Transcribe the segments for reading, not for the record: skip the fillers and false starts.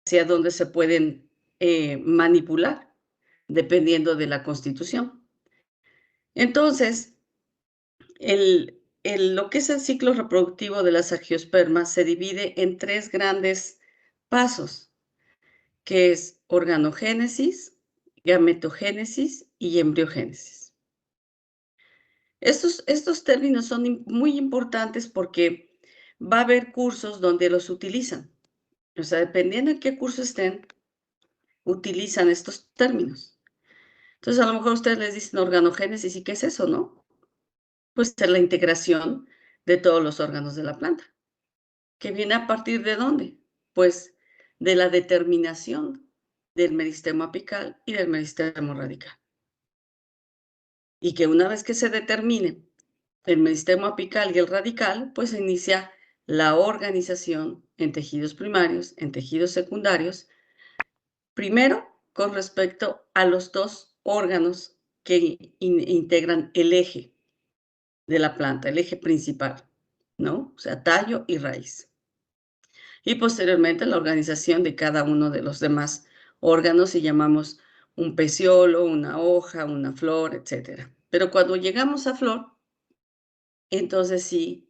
hacia dónde se pueden manipular, dependiendo de la constitución. Entonces, lo que es el ciclo reproductivo de las angiospermas se divide en 3 grandes pasos, que es organogénesis, gametogénesis y embriogénesis. Estos términos son muy importantes porque va a haber cursos donde los utilizan. O sea, dependiendo en qué curso estén, utilizan estos términos. Entonces, a lo mejor ustedes les dicen organogénesis, ¿y qué es eso, no? Pues es la integración de todos los órganos de la planta. ¿Que viene a partir de dónde? Pues de la determinación del meristemo apical y del meristemo radical. Y que una vez que se determine el meristemo apical y el radical, pues se inicia la organización en tejidos primarios, en tejidos secundarios, primero con respecto a los 2 órganos que integran el eje de la planta, el eje principal, ¿no? O sea, tallo y raíz. Y posteriormente la organización de cada uno de los demás órganos, si llamamos un peciolo, una hoja, una flor, etcétera. Pero cuando llegamos a flor, entonces sí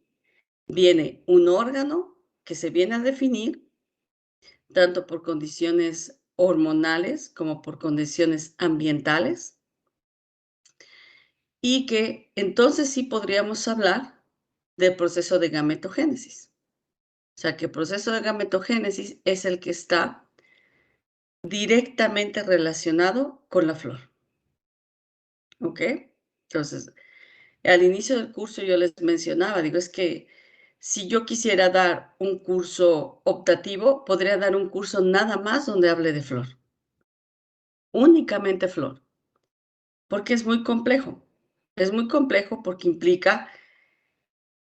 viene un órgano que se viene a definir tanto por condiciones hormonales como por condiciones ambientales, y que entonces sí podríamos hablar del proceso de gametogénesis. O sea, que el proceso de gametogénesis es el que está directamente relacionado con la flor, ¿ok? Entonces, al inicio del curso yo les mencionaba, digo, es que si yo quisiera dar un curso optativo, podría dar un curso nada más donde hable de flor, únicamente flor, porque es muy complejo. Es muy complejo porque implica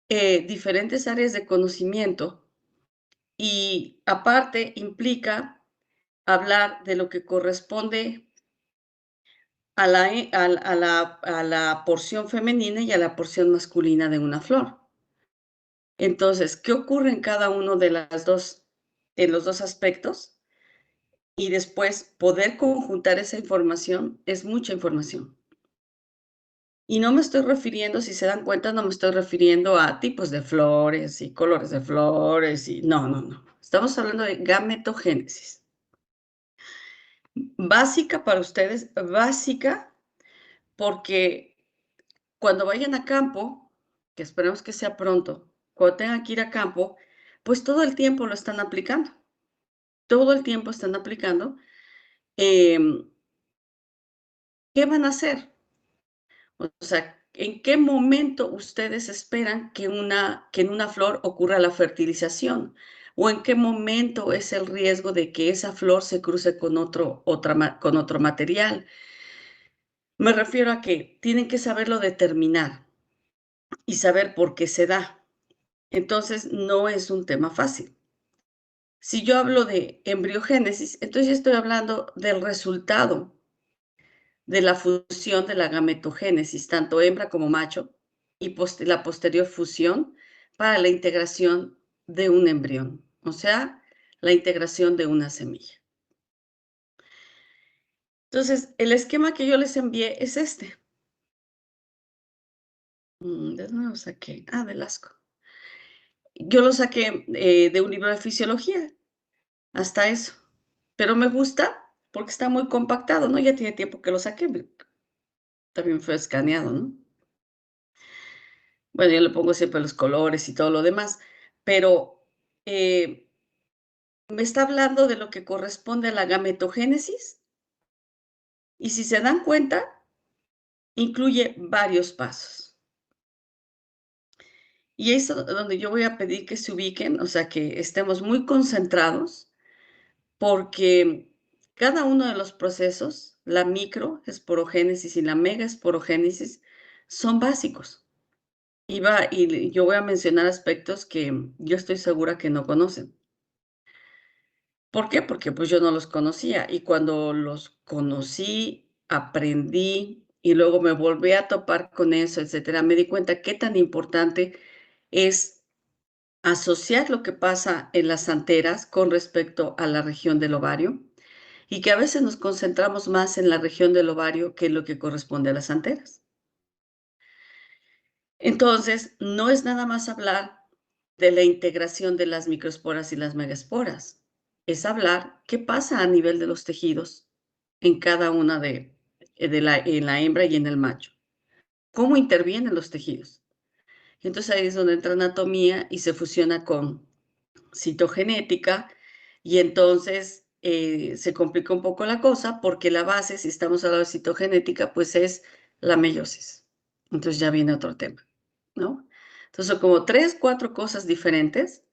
diferentes áreas de conocimiento y aparte implica hablar de lo que corresponde a la porción femenina y a la porción masculina de una flor. Entonces, ¿qué ocurre en cada uno de las dos, en los 2 aspectos? Y después poder conjuntar esa información, es mucha información. Y no me estoy refiriendo, si se dan cuenta, no me estoy refiriendo a tipos de flores y colores de flores y no, no, no. Estamos hablando de gametogénesis. Básica para ustedes, básica, porque cuando vayan a campo, que esperemos que sea pronto, cuando tengan que ir a campo, pues todo el tiempo lo están aplicando. Todo el tiempo están aplicando. Em, ¿Qué van a hacer? O sea, ¿en qué momento ustedes esperan que en una flor ocurra la fertilización? ¿O en qué momento es el riesgo de que esa flor se cruce con con otro material? Me refiero a que tienen que saberlo determinar y saber por qué se da. Entonces, no es un tema fácil. Si yo hablo de embriogénesis, entonces ya estoy hablando del resultado de la fusión de la gametogénesis, tanto hembra como macho, y la posterior fusión para la integración de un embrión, o sea, la integración de una semilla. Entonces, el esquema que yo les envié es este. ¿De dónde lo saqué? Ah, del ASCO. Yo lo saqué de un libro de fisiología, hasta eso. Pero me gusta porque está muy compactado, ¿no? Ya tiene tiempo que lo saqué, también fue escaneado, ¿no? Bueno, yo le pongo siempre los colores y todo lo demás, pero eh, me está hablando de lo que corresponde a la gametogénesis y si se dan cuenta, incluye varios pasos. Y es donde yo voy a pedir que se ubiquen, o sea, que estemos muy concentrados, porque cada uno de los procesos, la microesporogénesis y la megaesporogénesis, son básicos. Y yo voy a mencionar aspectos que yo estoy segura que no conocen. ¿Por qué? Porque, pues, yo no los conocía, y cuando los conocí, aprendí, y luego me volví a topar con eso, etcétera, me di cuenta qué tan importante es asociar lo que pasa en las anteras con respecto a la región del ovario y que a veces nos concentramos más en la región del ovario que en lo que corresponde a las anteras. Entonces, no es nada más hablar de la integración de las microesporas y las megaesporas, es hablar qué pasa a nivel de los tejidos en cada una en la hembra y en el macho. ¿Cómo intervienen los tejidos? Entonces ahí es donde entra anatomía y se fusiona con citogenética y entonces se complica un poco la cosa porque la base, si estamos hablando de citogenética, pues es la meiosis. Entonces ya viene otro tema, ¿no? Entonces son como 3, 4 cosas diferentes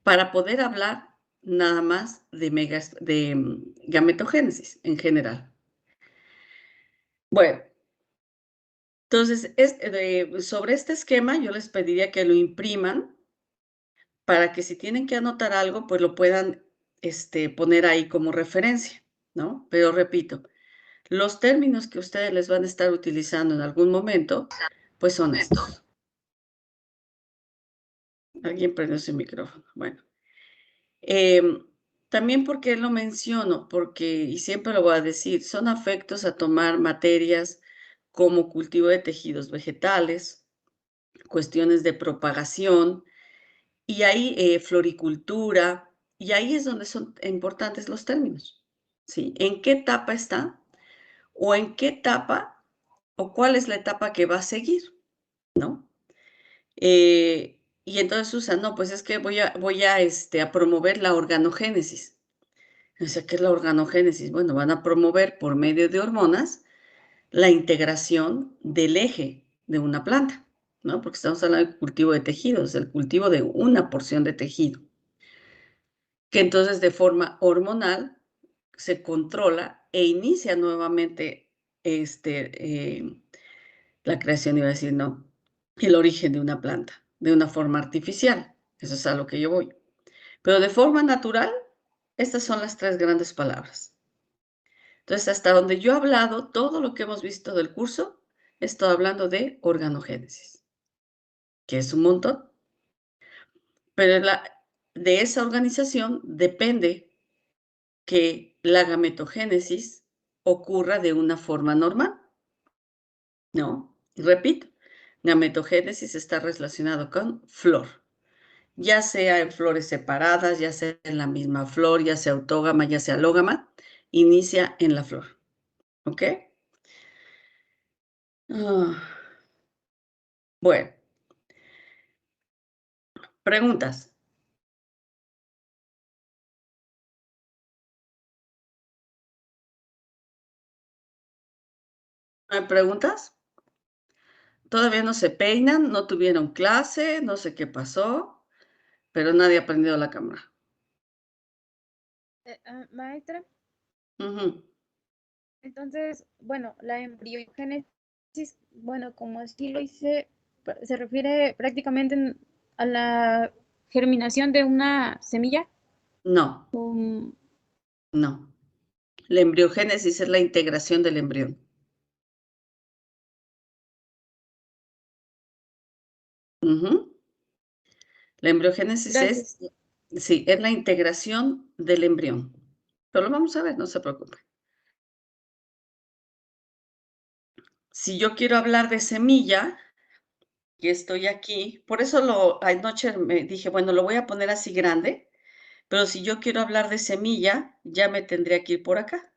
para poder hablar nada más de gametogénesis en general. Bueno, entonces sobre este esquema yo les pediría que lo impriman para que si tienen que anotar algo, pues lo puedan poner ahí como referencia, ¿no? Pero repito, los términos que ustedes les van a estar utilizando en algún momento, pues son estos. Alguien prendió su micrófono. Bueno. También porque lo menciono, porque, y siempre lo voy a decir, son afectos a tomar materias como cultivo de tejidos vegetales, cuestiones de propagación, y ahí floricultura, y ahí es donde son importantes los términos, ¿sí? ¿En qué etapa está? ¿O en qué etapa? ¿O cuál es la etapa que va a seguir? ¿No? Y entonces usan, no, pues es que a promover la organogénesis. O sea, ¿qué es la organogénesis? Bueno, van a promover por medio de hormonas la integración del eje de una planta, ¿no? Porque estamos hablando del cultivo de tejidos, el cultivo de una porción de tejido, que entonces de forma hormonal se controla e inicia nuevamente la creación, iba a decir, no, el origen de una planta, de una forma artificial. Eso es a lo que yo voy. Pero de forma natural, estas son las 3 grandes palabras. Entonces, hasta donde yo he hablado, todo lo que hemos visto del curso, estoy hablando de organogénesis, que es un montón, pero de esa organización depende que la gametogénesis ocurra de una forma normal, ¿no? Y repito, gametogénesis está relacionado con flor, ya sea en flores separadas, ya sea en la misma flor, ya sea autógama, ya sea alógama, inicia en la flor, ¿ok? Bueno, preguntas. ¿Hay preguntas? Todavía no se peinan, no tuvieron clase, no sé qué pasó, pero nadie ha prendido la cámara. Maestra, Ujú. entonces, bueno, la embriogénesis, bueno, como así lo hice, se refiere prácticamente a la germinación de una semilla. No, Um, no. La embriogénesis es la integración del embrión. Ujú. La embriogénesis Gracias. sí, es la integración del embrión. Pero lo vamos a ver, no se preocupe. Si yo quiero hablar de semilla, y estoy aquí, por eso anoche me dije, bueno, lo voy a poner así grande, pero si yo quiero hablar de semilla, ya me tendría que ir por acá.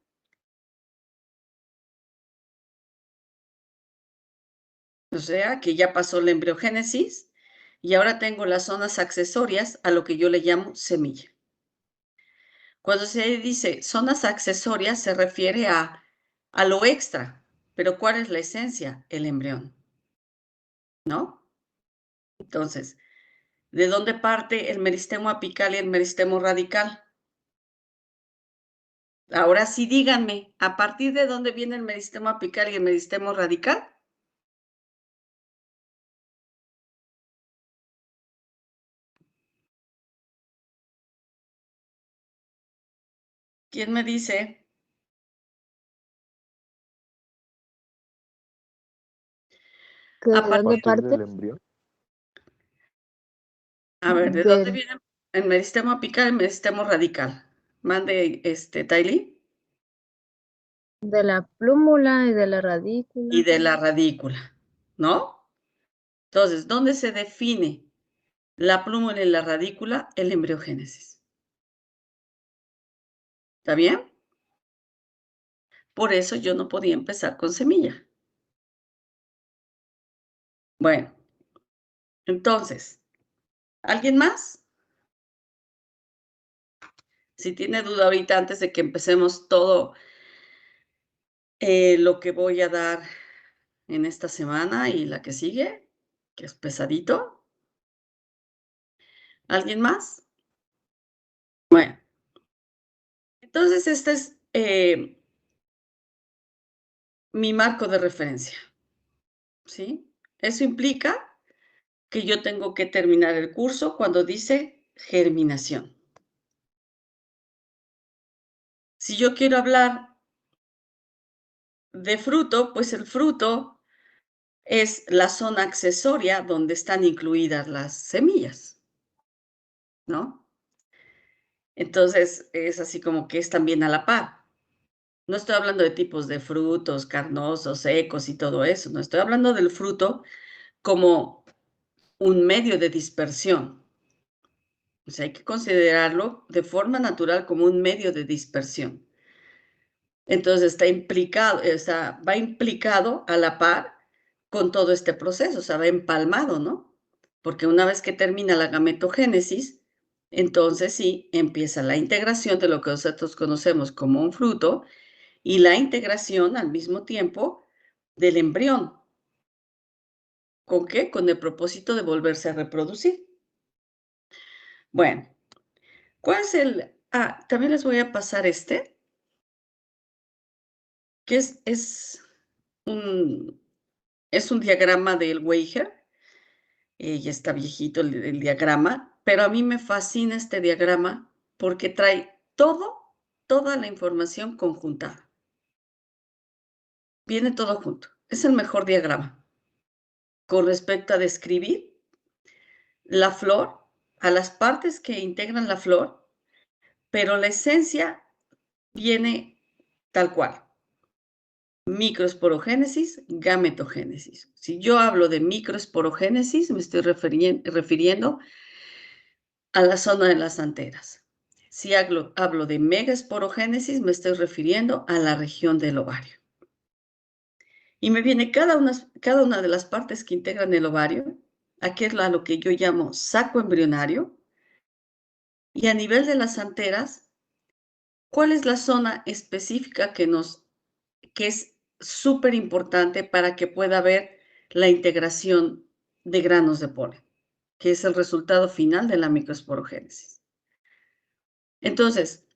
O sea, que ya pasó la embriogénesis y ahora tengo las zonas accesorias a lo que yo le llamo semilla. Cuando se dice zonas accesorias se refiere a lo extra, pero ¿cuál es la esencia? El embrión, ¿no? Entonces, ¿de dónde parte el meristemo apical y el meristemo radical? Ahora sí díganme, ¿a partir de dónde viene el meristemo apical y el meristemo radical? ¿Quién me dice? ¿Que A de A dónde partir, partir parte? del embrión. A ver, ¿de dónde Del- viene el meristemo apical y el meristemo radical? Mande, Taily. de la plúmula y de la Y radícula. de la radícula, ¿no? Entonces, ¿dónde se define la plúmula y la radícula? El embriogénesis. ¿Está bien? Por eso yo no podía empezar con semilla. Bueno, entonces, ¿alguien más? Si tiene duda ahorita, antes de que empecemos todo lo que voy a dar en esta semana y la que sigue, que es pesadito. ¿Alguien más? Bueno, entonces este es mi marco de referencia, ¿sí? Eso implica que yo tengo que terminar el curso cuando dice germinación. Si yo quiero hablar de fruto, pues el fruto es la zona accesoria donde están incluidas las semillas, ¿no? Entonces, es así como que es también a la par. No estoy hablando de tipos de frutos carnosos, secos y todo eso, no estoy hablando del fruto como un medio de dispersión. O sea, hay que considerarlo de forma natural como un medio de dispersión. Entonces, va implicado a la par con todo este proceso, o sea, va empalmado, ¿no? Porque una vez que termina la gametogénesis, entonces sí, empieza la integración de lo que nosotros conocemos como un fruto y la integración al mismo tiempo del embrión. ¿Con qué? Con el propósito de volverse a reproducir. Bueno, ¿cuál es el...? También les voy a pasar que un, es un diagrama del Weiger. Ya está viejito el diagrama, pero a mí me fascina este diagrama porque trae toda la información conjuntada. Viene todo junto. Es el mejor diagrama con respecto a describir la flor, a las partes que integran la flor, pero la esencia viene tal cual. Microesporogénesis, gametogénesis. Si yo hablo de microesporogénesis, me estoy refiriendo a la zona de las anteras. Si hablo de megaesporogénesis, me estoy refiriendo a la región del ovario. Y me viene cada una de las partes que integran el ovario, aquí es a lo que yo llamo saco embrionario, y a nivel de las anteras, ¿cuál es la zona específica que es súper importante para que pueda haber la integración de granos de polen, que es el resultado final de la microesporogénesis? Entonces,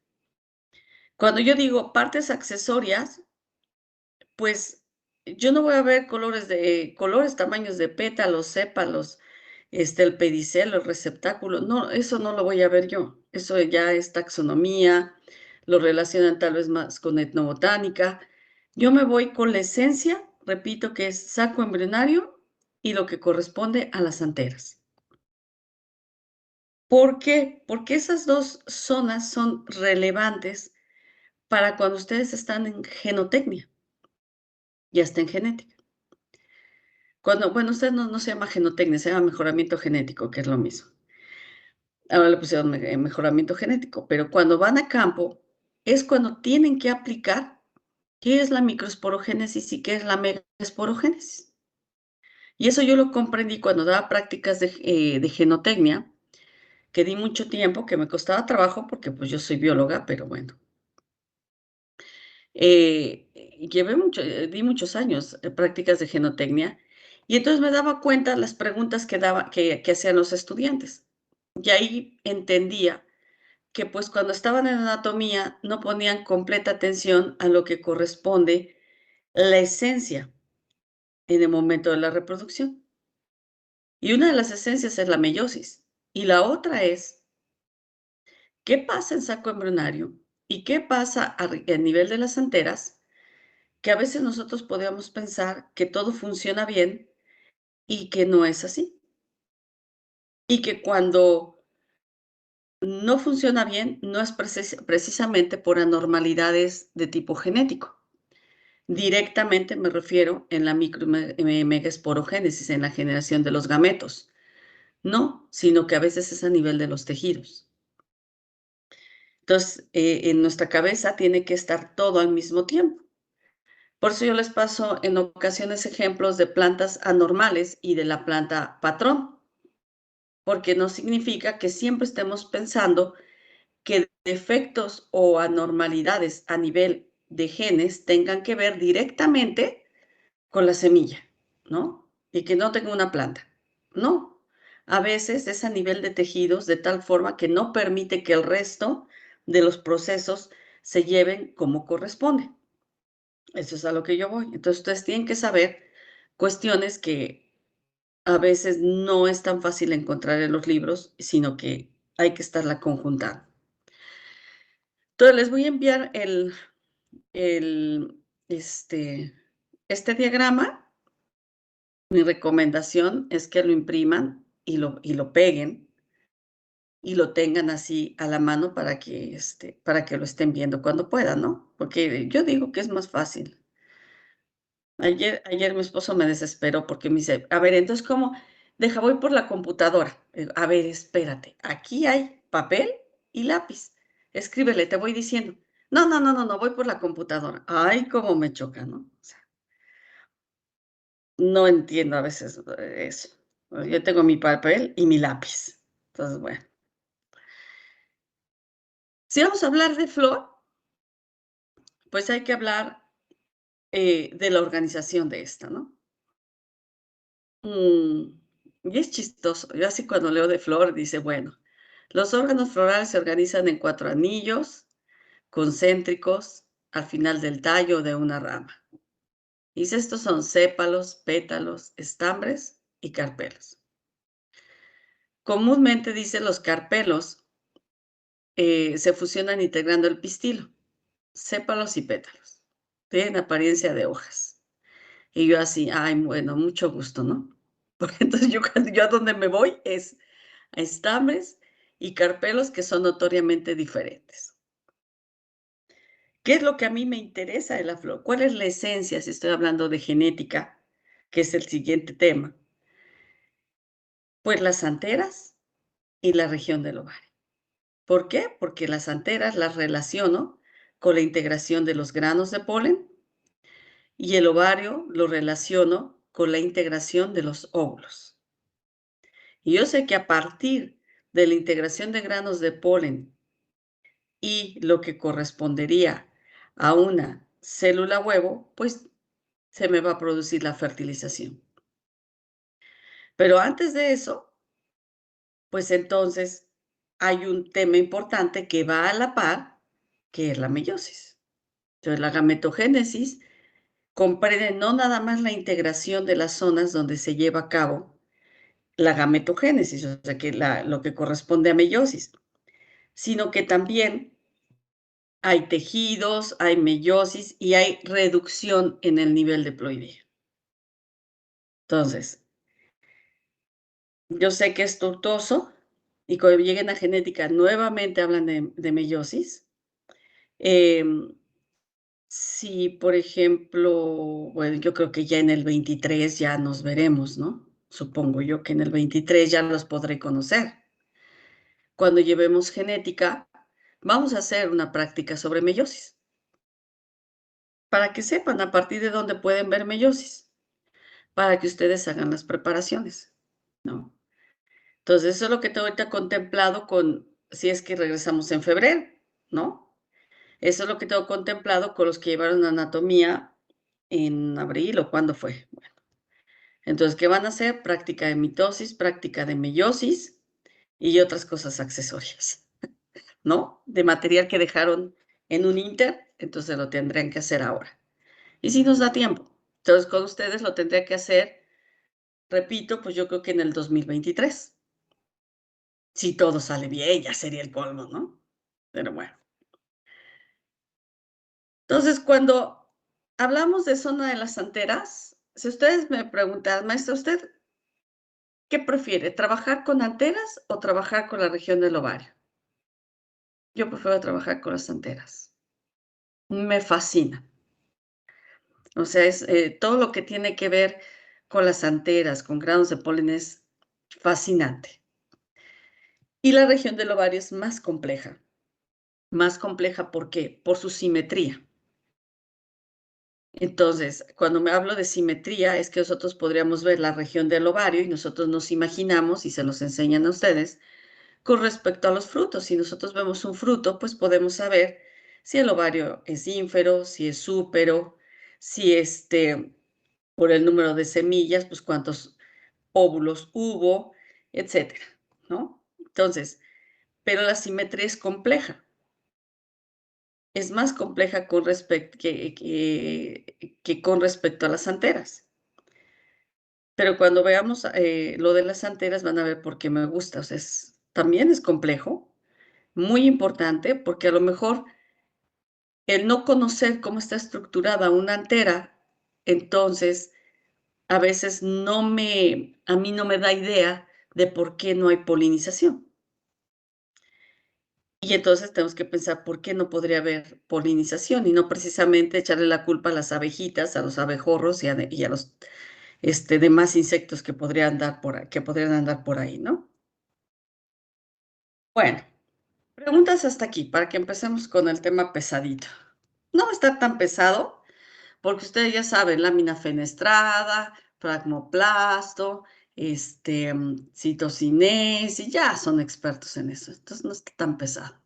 cuando yo digo partes accesorias, pues yo no voy a ver colores, tamaños de pétalos, sépalos, el pedicelo, el receptáculo. No, eso no lo voy a ver yo. Eso ya es taxonomía, lo relacionan tal vez más con etnobotánica. Yo me voy con la esencia, repito, que es saco embrionario y lo que corresponde a las anteras. ¿Por qué? Porque esas dos zonas son relevantes para cuando ustedes están en genotecnia y hasta en genética. Bueno, ustedes no se llama genotecnia, se llama mejoramiento genético, que es lo mismo. Ahora le pusieron mejoramiento genético, pero cuando van a campo es cuando tienen que aplicar qué es la microesporogénesis y qué es la megaesporogénesis. Y eso yo lo comprendí cuando daba prácticas de genotecnia, que di mucho tiempo, que me costaba trabajo porque pues yo soy bióloga, pero bueno. Di muchos años prácticas de genotecnia y entonces me daba cuenta las preguntas que hacían los estudiantes. Y ahí entendía que pues cuando estaban en anatomía no ponían completa atención a lo que corresponde la esencia en el momento de la reproducción. Y una de las esencias es la meiosis y la otra es qué pasa en saco embrionario y qué pasa a nivel de las anteras, que a veces nosotros podemos pensar que todo funciona bien y que no es así. y que cuando no funciona bien, no es precisamente por anormalidades de tipo genético. Directamente me refiero en la micro y megasporogénesis, en la generación de los gametos. No, sino que a veces es a nivel de los tejidos. Entonces, en nuestra cabeza tiene que estar todo al mismo tiempo. Por eso yo les paso en ocasiones ejemplos de plantas anormales y de la planta patrón, porque no significa que siempre estemos pensando que defectos o anormalidades a nivel de genes tengan que ver directamente con la semilla, ¿no? Y que no tenga una planta. No. A veces es a nivel de tejidos de tal forma que no permite que el resto de los procesos se lleven como corresponde. Eso es a lo que yo voy. Entonces, ustedes tienen que saber cuestiones que a veces no es tan fácil encontrar en los libros, sino que hay que estarla conjuntando. Entonces, les voy a enviar el, este diagrama. Mi recomendación es que lo impriman y lo peguen y lo tengan así a la mano para que lo estén viendo cuando puedan, ¿no? Porque yo digo que es más fácil. Ayer mi esposo me desesperó porque me dice: "A ver, entonces, ¿cómo? Deja, voy por la computadora". A ver, espérate, aquí hay papel y lápiz. Escríbele, te voy diciendo. No, no, no, no, no, voy por la computadora. Ay, cómo me choca, ¿no? O sea, no entiendo a veces eso. Yo tengo mi papel y mi lápiz. Entonces, bueno. Si vamos a hablar de flor, pues hay que hablar de la organización de esta, ¿no? Y es chistoso. Yo así cuando leo de flor, dice, bueno, los órganos florales se organizan en 4 anillos concéntricos al final del tallo de una rama. Y estos son sépalos, pétalos, estambres y carpelos. Comúnmente dice los carpelos se fusionan integrando el pistilo, sépalos y pétalos. Tienen apariencia de hojas. Y yo así, ay, bueno, mucho gusto, ¿no? Porque entonces yo a donde me voy es a estambres y carpelos que son notoriamente diferentes. ¿Qué es lo que a mí me interesa de la flor? ¿Cuál es la esencia, si estoy hablando de genética, que es el siguiente tema? Pues las anteras y la región del ovario. ¿Por qué? Porque las anteras las relaciono con la integración de los granos de polen y el ovario lo relaciono con la integración de los óvulos. Y yo sé que a partir de la integración de granos de polen y lo que correspondería a una célula huevo, pues se me va a producir la fertilización. Pero antes de eso, pues entonces hay un tema importante que va a la par, que es la meiosis. Entonces, la gametogénesis comprende no nada más la integración de las zonas donde se lleva a cabo la gametogénesis, o sea, que lo que corresponde a meiosis, sino que también hay tejidos, hay meiosis y hay reducción en el nivel de ploidía. Entonces, yo sé que es tortuoso y cuando lleguen a genética nuevamente hablan de meiosis. Si, por ejemplo, bueno, yo creo que ya en el 23 ya nos veremos, ¿no? Supongo yo que en el 23 ya los podré conocer. Cuando llevemos genética, vamos a hacer una práctica sobre meiosis, para que sepan a partir de dónde pueden ver meiosis, para que ustedes hagan las preparaciones, ¿no? Entonces, eso es lo que tengo ahorita contemplado si es que regresamos en febrero, ¿no? Eso es lo que tengo contemplado con los que llevaron anatomía en abril o cuándo fue. Bueno, entonces, ¿qué van a hacer? Práctica de mitosis, práctica de meiosis y otras cosas accesorias, ¿no? De material que dejaron en un inter, entonces lo tendrían que hacer ahora. Y si nos da tiempo. Entonces, con ustedes lo tendría que hacer, repito, pues yo creo que en el 2023. Si todo sale bien, ya sería el colmo, ¿no? Pero bueno. Entonces, cuando hablamos de zona de las anteras, si ustedes me preguntan, maestra, ¿usted ¿Qué prefiere? ¿Trabajar con anteras o trabajar con la región del ovario? Yo prefiero trabajar con las anteras. Me fascina. O sea, es todo lo que tiene que ver con las anteras, con granos de polen es fascinante. Y la región del ovario es más compleja. Más compleja, ¿por qué? Por su simetría. Entonces, cuando me hablo de simetría, es que nosotros podríamos ver la región del ovario y nosotros nos imaginamos, y se los enseñan a ustedes, con respecto a los frutos. Si nosotros vemos un fruto, pues podemos saber si el ovario es ínfero, si es súpero, si por el número de semillas, pues cuántos óvulos hubo, etcétera, ¿no? Entonces, pero la simetría es compleja. Es más compleja con que con respecto a las anteras. Pero cuando veamos lo de las anteras van a ver por qué me gusta. O sea, también es complejo, muy importante, porque a lo mejor el no conocer cómo está estructurada una antera, entonces a veces a mí no me da idea de por qué no hay polinización. Y entonces tenemos que pensar por qué no podría haber polinización y no precisamente echarle la culpa a las abejitas, a los abejorros y a los demás insectos que podrían andar por ahí, ¿no? Bueno, preguntas hasta aquí para que empecemos con el tema pesadito. No va a estar tan pesado porque ustedes ya saben, lámina fenestrada, pragmoplasto, citocinés, y ya son expertos en eso. Entonces no está tan pesado.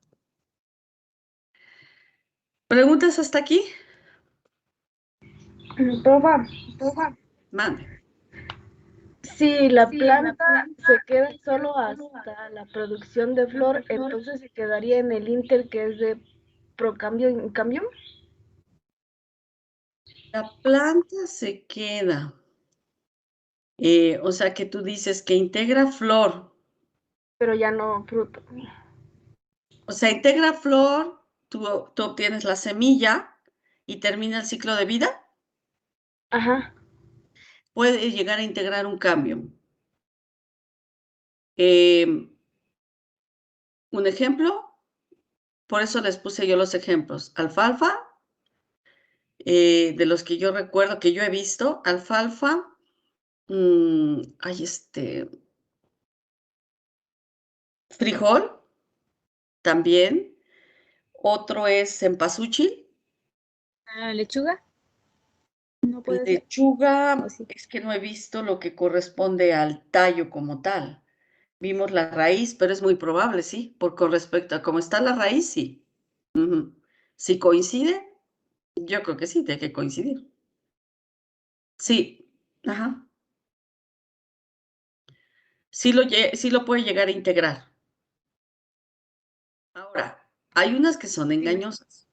¿Preguntas hasta aquí? Profa, Mande. si la planta se queda solo hasta la producción de flor, entonces se quedaría en el inter que es de procambio en cambio, La planta se queda. O sea que tú dices que integra flor. pero ya no fruto. O sea, integra flor, tú obtienes la semilla y termina el ciclo de vida. Ajá. Puede llegar a integrar un cambio. Un ejemplo, por eso les puse yo los ejemplos. Alfalfa, de los que yo recuerdo que yo he visto, alfalfa, hay frijol también. Otro es cempasúchil. ¿Lechuga? No puede ser. Lechuga, ¿O sí? es que no he visto lo que corresponde al tallo como tal. Vimos la raíz, pero es muy probable, sí, con respecto a cómo está la raíz, sí. Ujú. Si coincide, yo creo que sí, tiene que coincidir. Sí, ajá. Sí lo puede llegar a integrar. Ahora, hay unas que son engañosas.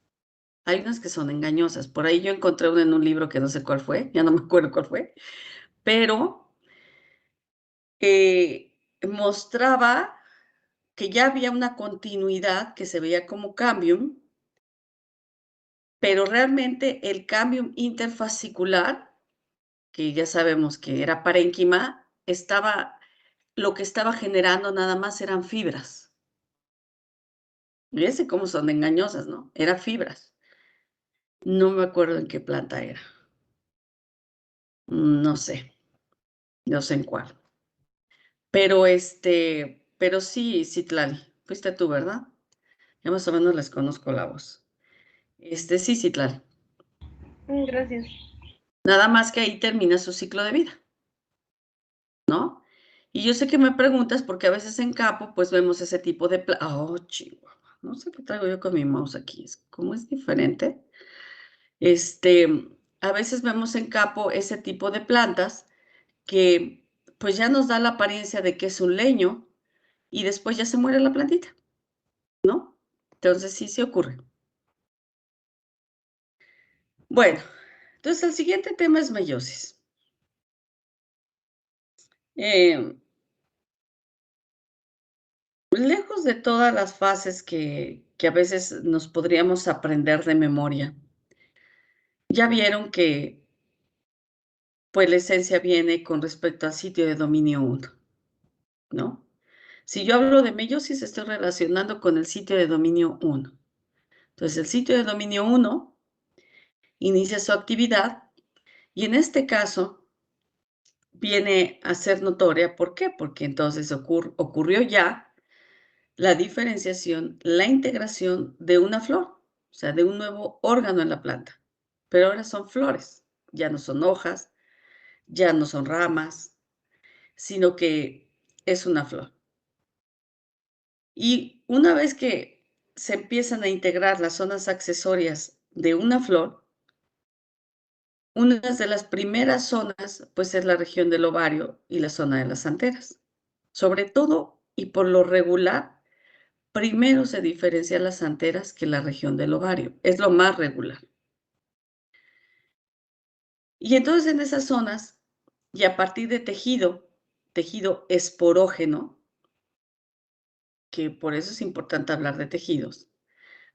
Hay unas que son engañosas. Por ahí yo encontré una en un libro que no sé cuál fue, ya no me acuerdo cuál fue, pero mostraba que ya había una continuidad que se veía como cambium, pero realmente el cambium interfascicular, que ya sabemos que era parénquima, lo que estaba generando nada más eran fibras. Fíjense cómo son engañosas, ¿no? Eran fibras. No me acuerdo en qué planta era. No sé, no sé en cuál. Pero sí, Citlali, fuiste tú, ¿verdad? Ya más o menos les conozco la voz. Sí, Citlali. Gracias. Nada más que ahí termina su ciclo de vida, ¿no? Y yo sé que me preguntas porque a veces en campo pues vemos ese tipo de oh, chihuahua, no sé qué traigo yo con mi mouse aquí, ¿cómo es diferente? A veces vemos en campo ese tipo de plantas que pues ya nos da la apariencia de que es un leño y después ya se muere la plantita, ¿no? Entonces sí se ocurre. Bueno, entonces el siguiente tema es meiosis. Lejos de todas las fases que a veces nos podríamos aprender de memoria, ya vieron que pues la esencia viene con respecto al sitio de dominio 1. ¿no? Si yo hablo de meiosis, estoy relacionando con el sitio de dominio 1. Entonces, el sitio de dominio 1 inicia su actividad y en este caso viene a ser notoria. ¿Por qué? Porque entonces ocurrió ya la diferenciación, la integración de una flor, o sea, de un nuevo órgano en la planta. Pero ahora son flores, ya no son hojas, ya no son ramas, sino que es una flor. Y una vez que se empiezan a integrar las zonas accesorias de una flor, una de las primeras zonas, pues, es la región del ovario y la zona de las anteras. Sobre todo, y por lo regular, primero se diferencian las anteras que la región del ovario, es lo más regular. Y entonces en esas zonas, y a partir de tejido esporógeno, que por eso es importante hablar de tejidos,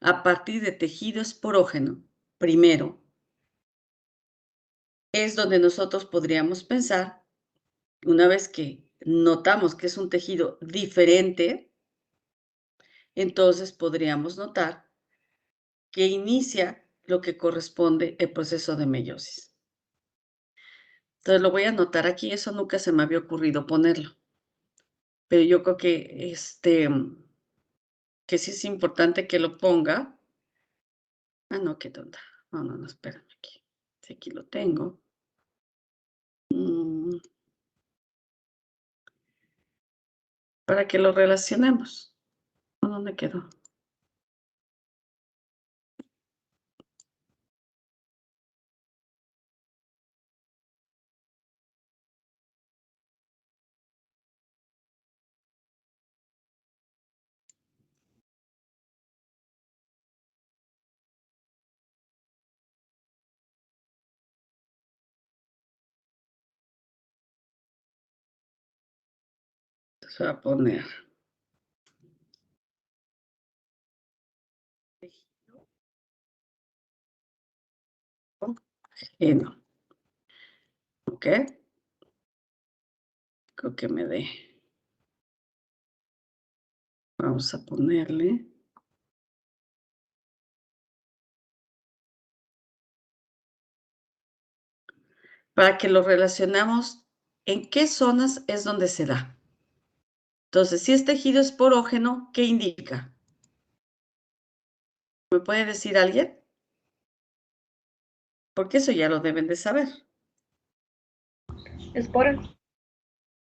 a partir de tejido esporógeno, primero, es donde nosotros podríamos pensar, una vez que notamos que es un tejido diferente, entonces podríamos notar que inicia lo que corresponde el proceso de meiosis. Entonces lo voy a anotar aquí, eso nunca se me había ocurrido ponerlo. Pero yo creo que, que sí es importante que lo ponga. Ah, no, qué tonta. No, espérame aquí. Sí, aquí lo tengo. Para que lo relacionemos. ¿Dónde quedó? Se va a poner tejido ajeno. ¿Ok? Creo que me dé. Vamos a ponerle. Para que lo relacionemos en qué zonas es donde se da. Entonces, si es tejido esporógeno, ¿qué indica? ¿Me puede decir alguien? Porque eso ya lo deben de saber. Esporas.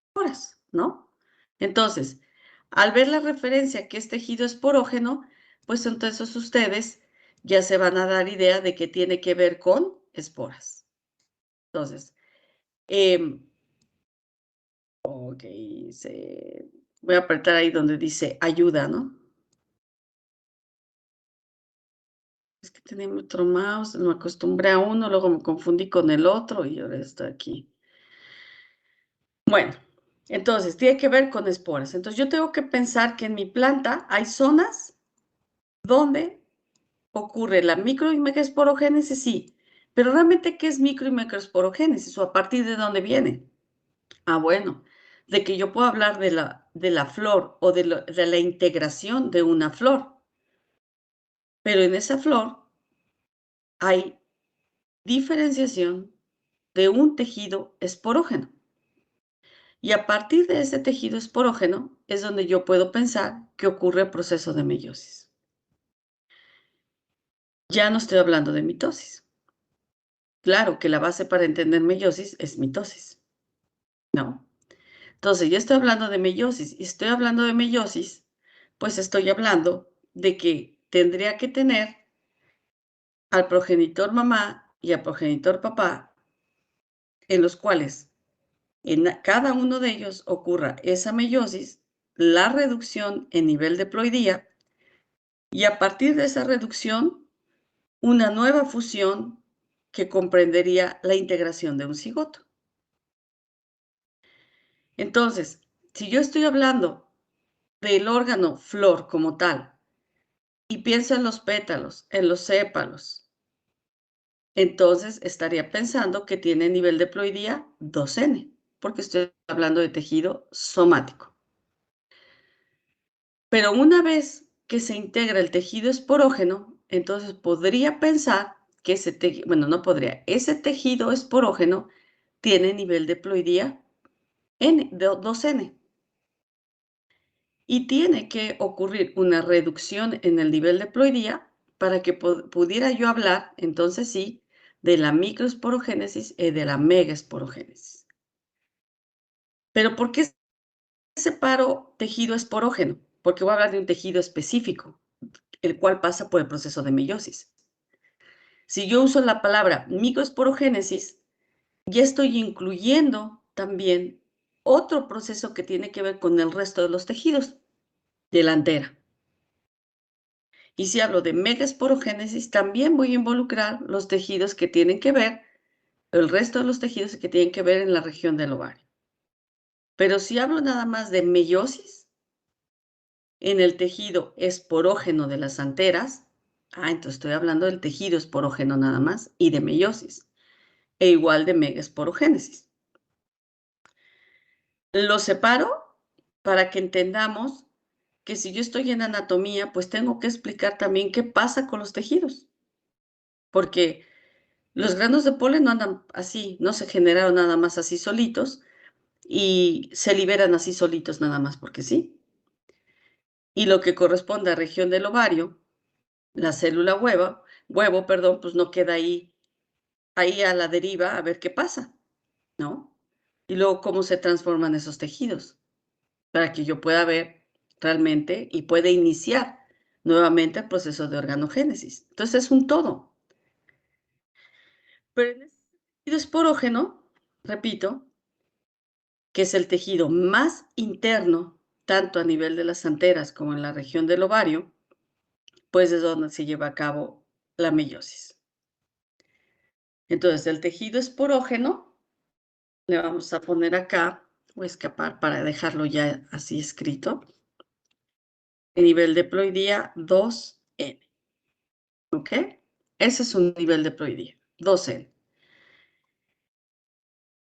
Esporas, ¿no? Entonces, al ver la referencia que es tejido esporógeno, pues entonces ustedes ya se van a dar idea de que tiene que ver con esporas. Entonces, ok, voy a apretar ahí donde dice ayuda, ¿no? Es que tenía otro mouse, me acostumbré a uno, luego me confundí con el otro y ahora está aquí. Bueno, entonces tiene que ver con esporas. Entonces yo tengo que pensar que en mi planta hay zonas donde ocurre la micro y megaesporogénesis, sí. Pero realmente, ¿qué es micro y megaesporogénesis o a partir de dónde viene? Ah, bueno, de que yo puedo hablar de la flor o de la integración de una flor. Pero en esa flor hay diferenciación de un tejido esporógeno. Y a partir de ese tejido esporógeno es donde yo puedo pensar que ocurre el proceso de meiosis. Ya no estoy hablando de mitosis. Claro que la base para entender meiosis es mitosis, ¿no? Entonces, ya estoy hablando de meiosis y estoy hablando de meiosis, pues estoy hablando de que tendría que tener al progenitor mamá y al progenitor papá, en los cuales en cada uno de ellos ocurra esa meiosis, la reducción en nivel de ploidía, y a partir de esa reducción, una nueva fusión que comprendería la integración de un cigoto. Entonces, si yo estoy hablando del órgano flor como tal, y pienso en los pétalos, en los sépalos, entonces estaría pensando que tiene nivel de ploidía 2N, porque estoy hablando de tejido somático. Pero una vez que se integra el tejido esporógeno, entonces podría pensar que ese tejido, bueno, no podría, ese tejido esporógeno tiene nivel de ploidía N, 2N. Y tiene que ocurrir una reducción en el nivel de ploidía para que pudiera yo hablar, entonces sí, de la microesporogénesis y de la megaesporogénesis. Pero ¿por qué separo tejido esporógeno? Porque voy a hablar de un tejido específico, el cual pasa por el proceso de meiosis. Si yo uso la palabra microesporogénesis, ya estoy incluyendo también otro proceso que tiene que ver con el resto de los tejidos, delantera. Y si hablo de megaesporogénesis, también voy a involucrar los tejidos que tienen que ver, el resto de los tejidos que tienen que ver en la región del ovario. Pero si hablo nada más de meiosis, en el tejido esporógeno de las anteras, entonces estoy hablando del tejido esporógeno nada más y de meiosis, e igual de megaesporogénesis. Lo separo para que entendamos que si yo estoy en anatomía, pues tengo que explicar también qué pasa con los tejidos. Porque los granos de polen no andan así, no se generaron nada más así solitos y se liberan así solitos nada más porque sí. Y lo que corresponde a región del ovario, la célula huevo, perdón, pues no queda ahí a la deriva a ver qué pasa, ¿no? Y luego cómo se transforman esos tejidos para que yo pueda ver realmente y pueda iniciar nuevamente el proceso de organogénesis. Entonces es un todo. Pero en este tejido esporógeno, repito, que es el tejido más interno, tanto a nivel de las anteras como en la región del ovario, pues es donde se lleva a cabo la meiosis. Entonces, el tejido esporógeno, le vamos a poner acá, voy a escapar para dejarlo ya así escrito, nivel de ploidía 2N, ¿ok? Ese es un nivel de ploidía, 2N.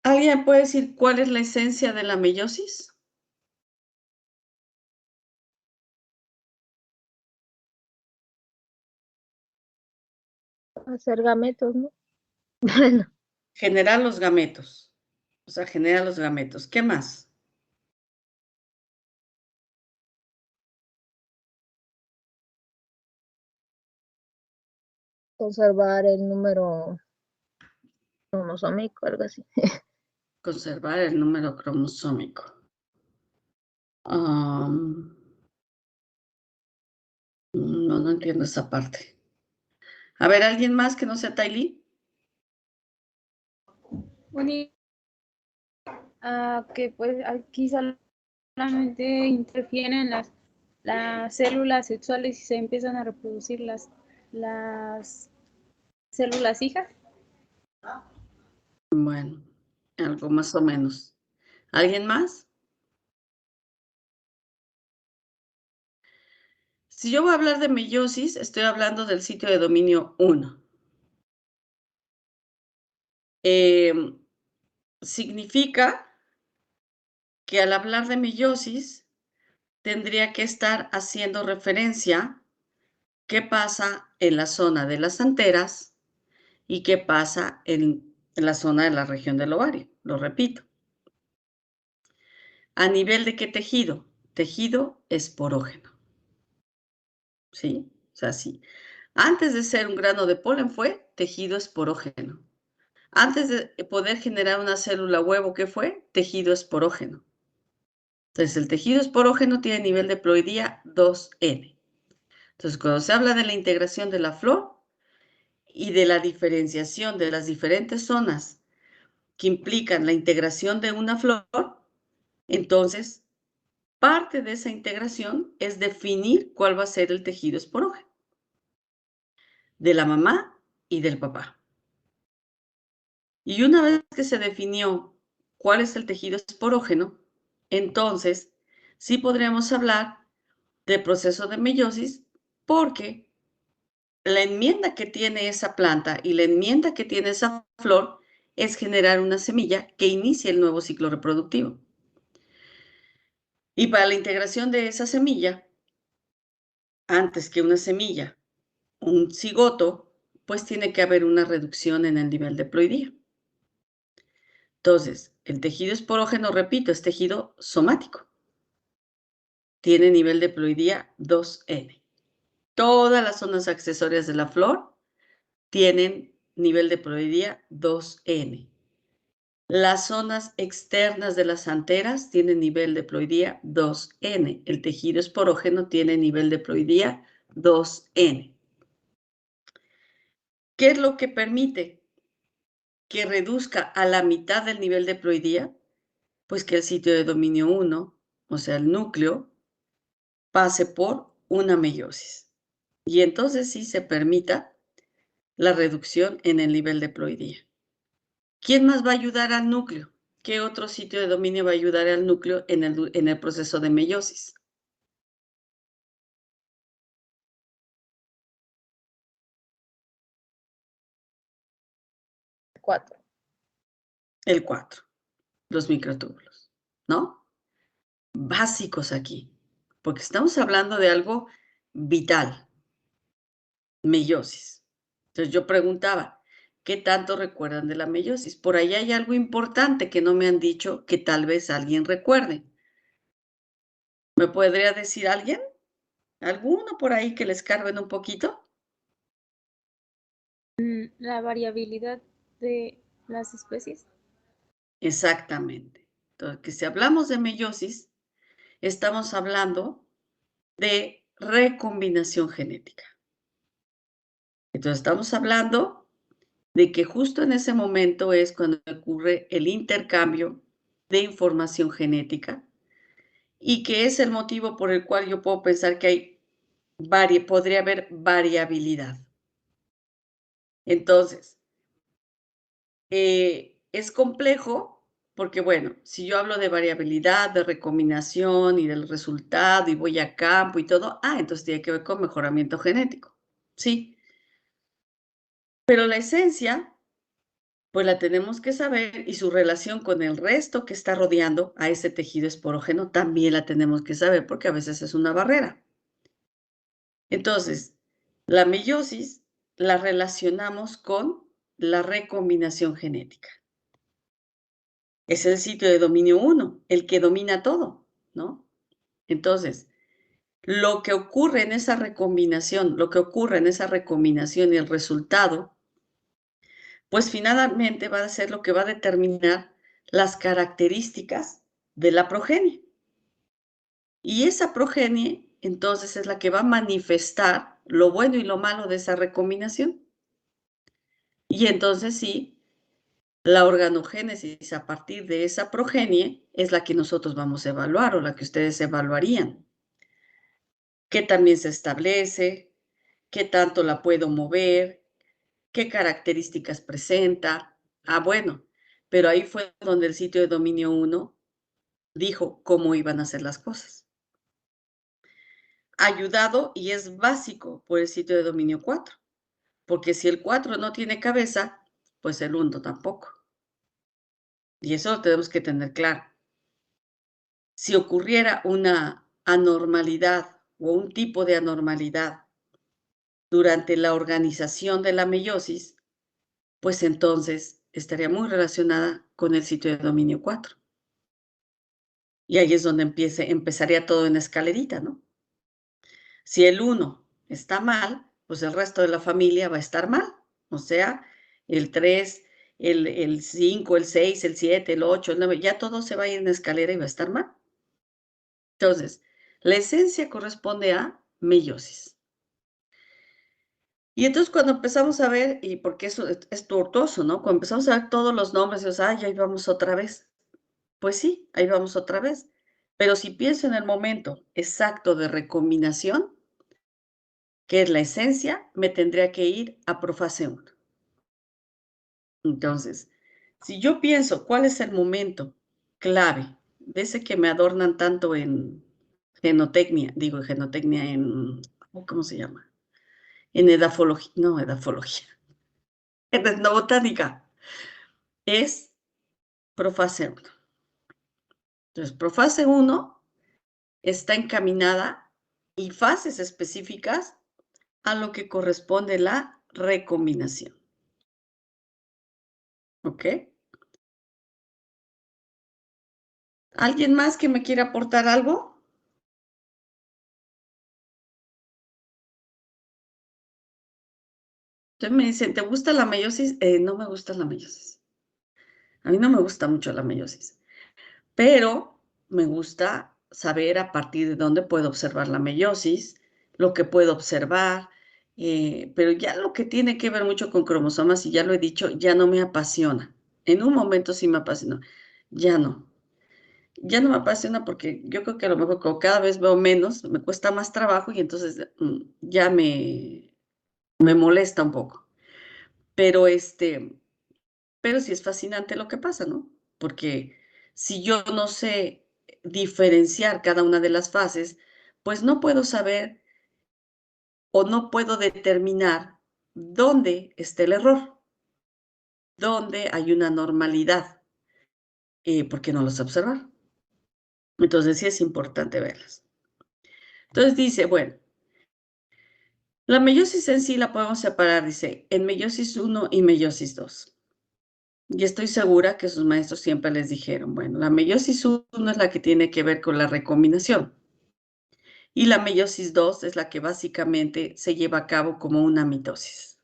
¿Alguien puede decir cuál es la esencia de la meiosis? Hacer gametos, ¿no? Bueno, Generar los gametos. O sea, genera los gametos. ¿Qué más? conservar el número cromosómico, algo así. Conservar el número cromosómico. No entiendo esa parte. A ver, ¿alguien más que no sea Tailí? Que pues aquí solamente interfieren las células sexuales y se empiezan a reproducir las células hijas. Bueno, algo más o menos. ¿Alguien más? Si yo voy a hablar de meiosis, estoy hablando del sitio de dominio 1. Significa que al hablar de meiosis, tendría que estar haciendo referencia qué pasa en la zona de las anteras y qué pasa en la zona de la región del ovario. Lo repito. ¿A nivel de qué tejido? Tejido esporógeno. ¿Sí? O sea, sí. Antes de ser un grano de polen fue tejido esporógeno. Antes de poder generar una célula huevo, ¿qué fue? Tejido esporógeno. Entonces, el tejido esporógeno tiene nivel de ploidía 2N. Entonces, cuando se habla de la integración de la flor y de la diferenciación de las diferentes zonas que implican la integración de una flor, entonces parte de esa integración es definir cuál va a ser el tejido esporógeno de la mamá y del papá. Y una vez que se definió cuál es el tejido esporógeno, entonces sí podríamos hablar de proceso de meiosis porque la enmienda que tiene esa planta y la enmienda que tiene esa flor es generar una semilla que inicie el nuevo ciclo reproductivo. Y para la integración de esa semilla antes que una semilla, un cigoto, pues tiene que haber una reducción en el nivel de ploidía. Entonces, el tejido esporógeno, repito, es tejido somático. Tiene nivel de ploidía 2N. Todas las zonas accesorias de la flor tienen nivel de ploidía 2N. Las zonas externas de las anteras tienen nivel de ploidía 2N. El tejido esporógeno tiene nivel de ploidía 2N. ¿Qué es lo que permite que reduzca a la mitad del nivel de ploidía? Pues que el sitio de dominio 1, o sea, el núcleo, pase por una meiosis. Y entonces sí se permita la reducción en el nivel de ploidía. ¿Quién más va a ayudar al núcleo? ¿Qué otro sitio de dominio va a ayudar al núcleo en el proceso de meiosis? El 4, los microtúbulos, ¿no? Básicos aquí, porque estamos hablando de algo vital, meiosis. Entonces yo preguntaba, ¿qué tanto recuerdan de la meiosis? Por ahí hay algo importante que no me han dicho que tal vez alguien recuerde. ¿Me podría decir alguien? ¿Alguno por ahí que les escarben un poquito? La variabilidad de las especies. Exactamente. Entonces, que si hablamos de meiosis, estamos hablando de recombinación genética. Entonces, estamos hablando de que justo en ese momento es cuando ocurre el intercambio de información genética y que es el motivo por el cual yo puedo pensar que podría haber variabilidad. Entonces, es complejo porque, bueno, si yo hablo de variabilidad, de recombinación y del resultado y voy a campo y todo, entonces tiene que ver con mejoramiento genético, ¿sí? Pero la esencia, pues la tenemos que saber y su relación con el resto que está rodeando a ese tejido esporógeno también la tenemos que saber porque a veces es una barrera. Entonces, la meiosis la relacionamos con la recombinación genética. Es el sitio de dominio 1, el que domina todo, ¿no? Entonces, lo que ocurre en esa recombinación y el resultado, pues finalmente va a ser lo que va a determinar las características de la progenie. Y esa progenie, entonces, es la que va a manifestar lo bueno y lo malo de esa recombinación. Y entonces sí, la organogénesis a partir de esa progenie es la que nosotros vamos a evaluar o la que ustedes evaluarían. ¿Qué también se establece? ¿Qué tanto la puedo mover? ¿Qué características presenta? Bueno, pero ahí fue donde el sitio de dominio 1 dijo cómo iban a ser las cosas. Ayudado y es básico por el sitio de dominio 4, porque si el 4 no tiene cabeza, pues el 1 tampoco. Y eso lo tenemos que tener claro. Si ocurriera una anormalidad o un tipo de anormalidad durante la organización de la meiosis, pues entonces estaría muy relacionada con el sitio de dominio 4. Y ahí es donde empezaría todo en escalerita, ¿no? Si el 1 está mal, pues el resto de la familia va a estar mal. O sea, el 3, el 5, el 6, el 7, el 8, el 9, ya todo se va a ir en escalera y va a estar mal. Entonces, la esencia corresponde a meiosis. Y entonces cuando empezamos a ver, y porque eso es tortuoso, ¿no? Cuando empezamos a ver todos los nombres, y ahí vamos otra vez. Pues sí, ahí vamos otra vez. Pero si pienso en el momento exacto de recombinación, que es la esencia, me tendría que ir a profase 1. Entonces, si yo pienso cuál es el momento clave de ese que me adornan tanto en genotecnia, ¿cómo se llama? En edafología, en etnobotánica, es profase 1. Entonces, profase 1 está encaminada y fases específicas a lo que corresponde la recombinación. ¿Ok? ¿Alguien más que me quiera aportar algo? Entonces me dicen, ¿te gusta la meiosis? No me gusta la meiosis. A mí no me gusta mucho la meiosis, pero me gusta saber a partir de dónde puedo observar la meiosis, lo que puedo observar, pero ya lo que tiene que ver mucho con cromosomas, y ya lo he dicho, ya no me apasiona. En un momento sí me apasionó, ya no. Ya no me apasiona porque yo creo que a lo mejor como cada vez veo menos, me cuesta más trabajo y entonces ya me molesta un poco. Pero pero sí es fascinante lo que pasa, ¿no? Porque si yo no sé diferenciar cada una de las fases, pues no puedo saber o no puedo determinar dónde está el error, dónde hay una normalidad, porque no los sé observar. Entonces sí es importante verlas. Entonces dice, bueno, la meiosis en sí la podemos separar, dice, en meiosis 1 y meiosis 2. Y estoy segura que sus maestros siempre les dijeron, bueno, la meiosis 1 es la que tiene que ver con la recombinación. Y la meiosis 2 es la que básicamente se lleva a cabo como una mitosis.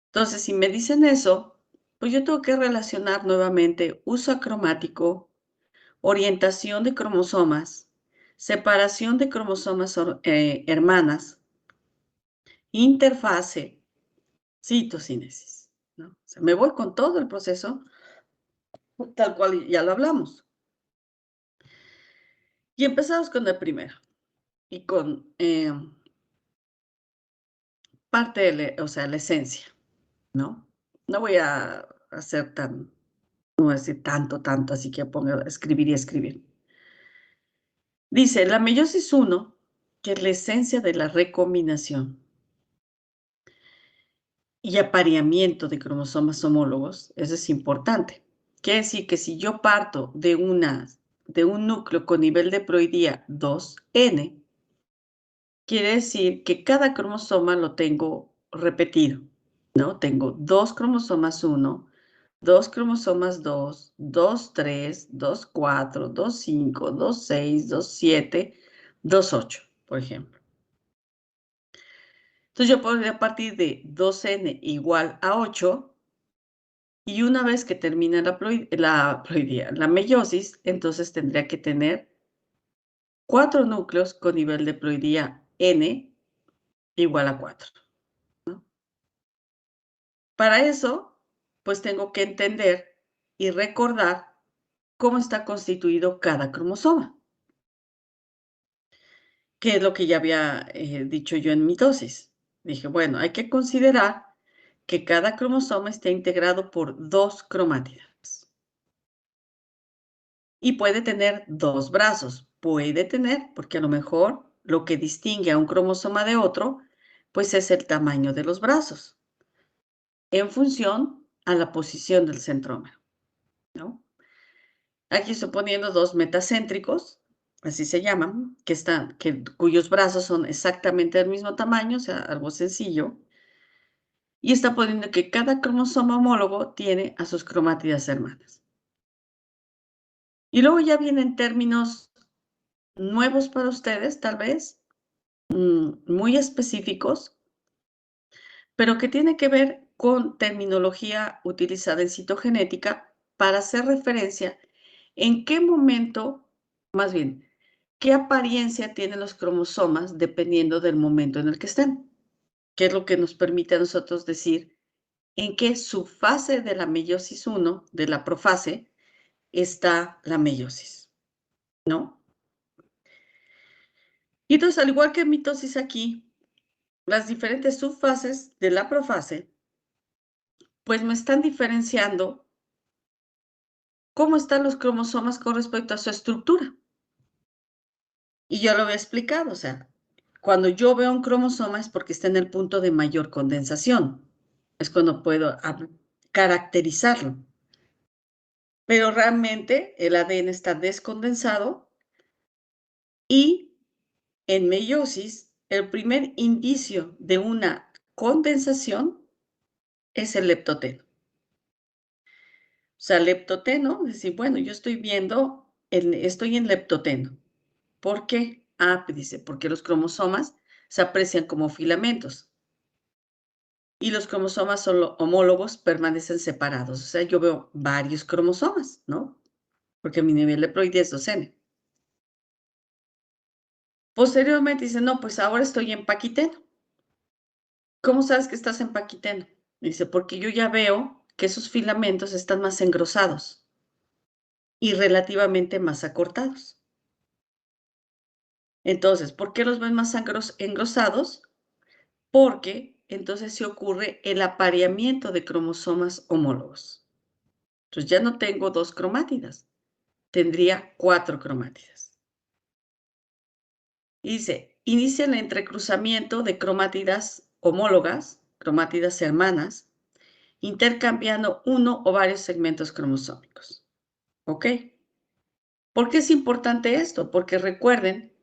Entonces, si me dicen eso, pues yo tengo que relacionar nuevamente uso acromático, orientación de cromosomas, separación de cromosomas hermanas, interfase, citocinesis, ¿no? O sea, me voy con todo el proceso, tal cual ya lo hablamos. Y empezamos con el primero, y con parte de, o sea, la esencia, ¿no? No voy a hacer no voy a decir tanto, así que pongo a escribir y escribir. Dice, la meiosis 1, que es la esencia de la recombinación y apareamiento de cromosomas homólogos, eso es importante. Quiere decir que si yo parto de un núcleo con nivel de ploidía 2N, quiere decir que cada cromosoma lo tengo repetido, ¿no? Tengo 2 cromosomas 1, 2 cromosomas 2, 2, 3, 2, 4, 2, 5, 2, 6, 2, 7, 2, 8, por ejemplo. Entonces yo podría partir de 2n igual a 8 y una vez que termina la meiosis, entonces tendría que tener 4 núcleos con nivel de ploidía n igual a 4. ¿No? Para eso, pues tengo que entender y recordar cómo está constituido cada cromosoma, que es lo que ya había dicho yo en mitosis. Dije, bueno, hay que considerar que cada cromosoma está integrado por 2 cromátidas. Y puede tener 2 brazos. Puede tener, porque a lo mejor lo que distingue a un cromosoma de otro, pues es el tamaño de los brazos, en función a la posición del centrómero, ¿no? Aquí estoy poniendo 2 metacéntricos, así se llaman, cuyos brazos son exactamente del mismo tamaño, o sea, algo sencillo. Y está poniendo que cada cromosoma homólogo tiene a sus cromátidas hermanas. Y luego ya vienen términos nuevos para ustedes, tal vez, muy específicos, pero que tiene que ver con terminología utilizada en citogenética para hacer referencia en qué momento, más bien, qué apariencia tienen los cromosomas dependiendo del momento en el que estén, que es lo que nos permite a nosotros decir en qué subfase de la meiosis 1, de la profase, está la meiosis, ¿no? Y entonces, al igual que en mitosis aquí, las diferentes subfases de la profase, pues me están diferenciando cómo están los cromosomas con respecto a su estructura. Y yo lo había explicado, o sea, cuando yo veo un cromosoma es porque está en el punto de mayor condensación. Es cuando puedo caracterizarlo. Pero realmente el ADN está descondensado y en meiosis, el primer indicio de una condensación es el leptoteno. O sea, leptoteno, es decir, bueno, yo estoy viendo, estoy en leptoteno. ¿Por qué? Ah, pues dice, porque los cromosomas se aprecian como filamentos. Y los cromosomas homólogos permanecen separados. O sea, yo veo varios cromosomas, ¿no? Porque mi nivel de ploidía es 2N. Posteriormente dice, no, pues ahora estoy en paquiteno. ¿Cómo sabes que estás en paquiteno? Dice, porque yo ya veo que esos filamentos están más engrosados y relativamente más acortados. Entonces, ¿por qué los ven más engrosados? Porque entonces se ocurre el apareamiento de cromosomas homólogos. Entonces ya no tengo 2 cromátidas, tendría 4 cromátidas. Y dice, inicia el entrecruzamiento de cromátidas homólogas, cromátidas hermanas, intercambiando uno o varios segmentos cromosómicos. ¿Ok? ¿Por qué es importante esto? Porque recuerden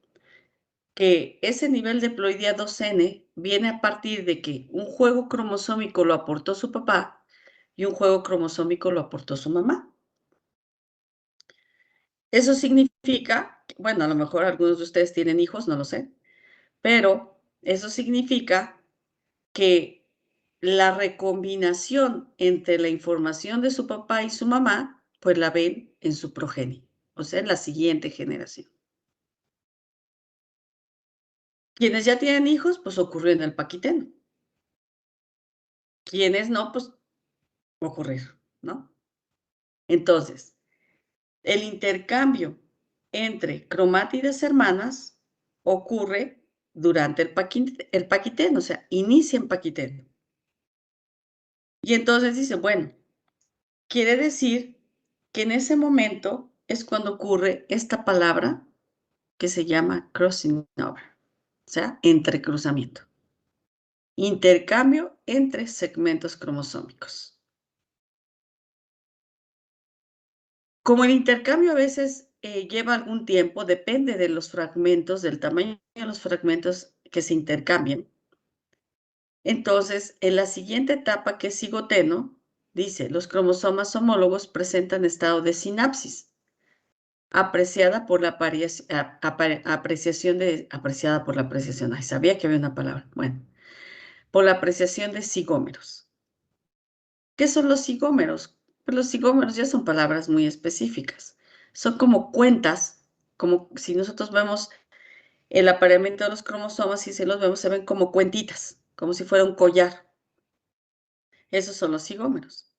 que ese nivel de ploidía 2N viene a partir de que un juego cromosómico lo aportó su papá y un juego cromosómico lo aportó su mamá. Eso significa, bueno, a lo mejor algunos de ustedes tienen hijos, no lo sé, pero eso significa que la recombinación entre la información de su papá y su mamá, pues la ven en su progenie, o sea, en la siguiente generación. Quienes ya tienen hijos, pues ocurrió en el paquiteno. Quienes no, pues ocurrir, ¿no? Entonces, el intercambio entre cromátidas hermanas ocurre durante el paquiteno, o sea, inicia en paquiteno. Y entonces dice, bueno, quiere decir que en ese momento es cuando ocurre esta palabra que se llama crossing over, o sea, entrecruzamiento. Intercambio entre segmentos cromosómicos. Como el intercambio a veces lleva algún tiempo, depende de los fragmentos, del tamaño de los fragmentos que se intercambien. Entonces, en la siguiente etapa, que es cigoteno, dice, los cromosomas homólogos presentan estado de sinapsis, apreciada por la apreciación de, ay, sabía que había una palabra, bueno, por la apreciación de zigómeros. ¿Qué son los zigómeros? Pues los zigómeros ya son palabras muy específicas. Son como cuentas, como si nosotros vemos el apareamiento de los cromosomas y si los vemos se ven como cuentitas, como si fuera un collar. Esos son los zigómeros.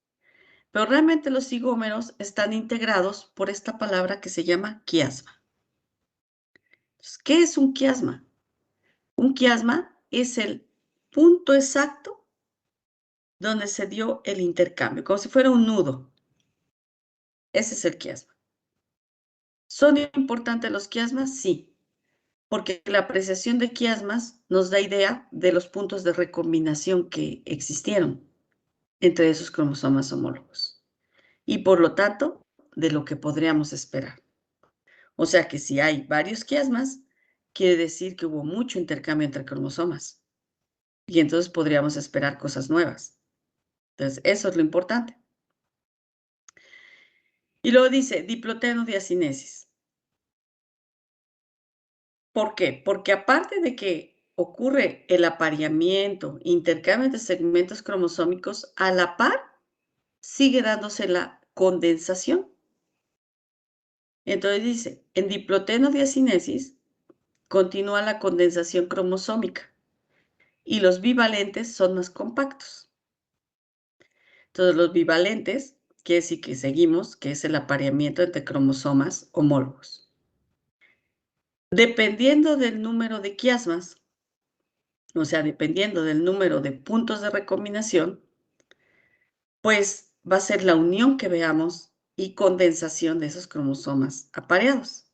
Pero realmente los zigómeros están integrados por esta palabra que se llama quiasma. Entonces, ¿qué es un quiasma? Un quiasma es el punto exacto donde se dio el intercambio, como si fuera un nudo. Ese es el quiasma. ¿Son importantes los quiasmas? Sí, porque la apreciación de quiasmas nos da idea de los puntos de recombinación que existieron entre esos cromosomas homólogos y por lo tanto de lo que podríamos esperar. O sea que si hay varios quiasmas, quiere decir que hubo mucho intercambio entre cromosomas y entonces podríamos esperar cosas nuevas. Entonces, eso es lo importante. Y luego dice diploteno-diacinesis. ¿Por qué? Porque aparte de que ocurre el apareamiento, intercambio de segmentos cromosómicos, a la par sigue dándose la condensación. Entonces dice, en diploteno-diacinesis continúa la condensación cromosómica y los bivalentes son más compactos. Entonces los bivalentes quiere decir que seguimos, que es el apareamiento entre cromosomas homólogos. Dependiendo del número de quiasmas, o sea, dependiendo del número de puntos de recombinación, pues va a ser la unión que veamos y condensación de esos cromosomas apareados.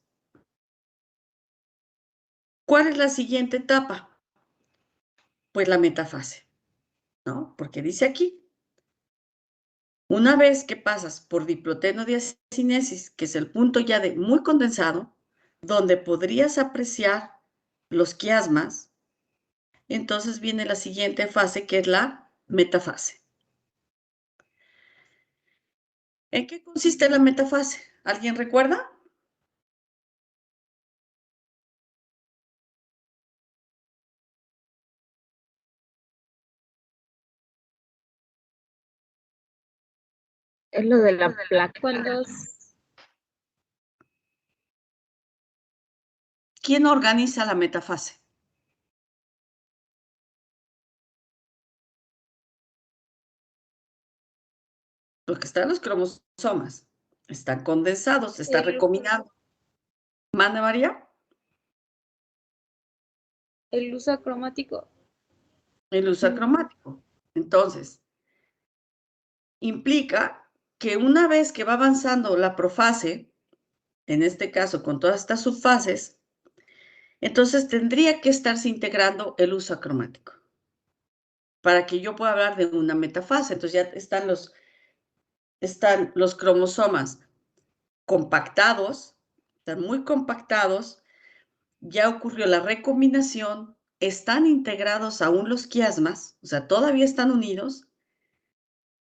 ¿Cuál es la siguiente etapa? Pues la metafase, ¿no? Porque dice aquí, una vez que pasas por diploteno-diacinesis, que es el punto ya de muy condensado, donde podrías apreciar los quiasmas, entonces viene la siguiente fase, que es la metafase. ¿En qué consiste la metafase? ¿Alguien recuerda? Es lo de la placa. ¿Quién organiza la metafase? Porque están los cromosomas, están condensados, están recombinados. ¿Manda, María? El luz acromático. El uso acromático. Entonces, implica que una vez que va avanzando la profase, en este caso con todas estas subfases, entonces tendría que estarse integrando el uso acromático para que yo pueda hablar de una metafase. Entonces ya están los cromosomas compactados, están muy compactados, ya ocurrió la recombinación, están integrados aún los quiasmas, o sea, todavía están unidos,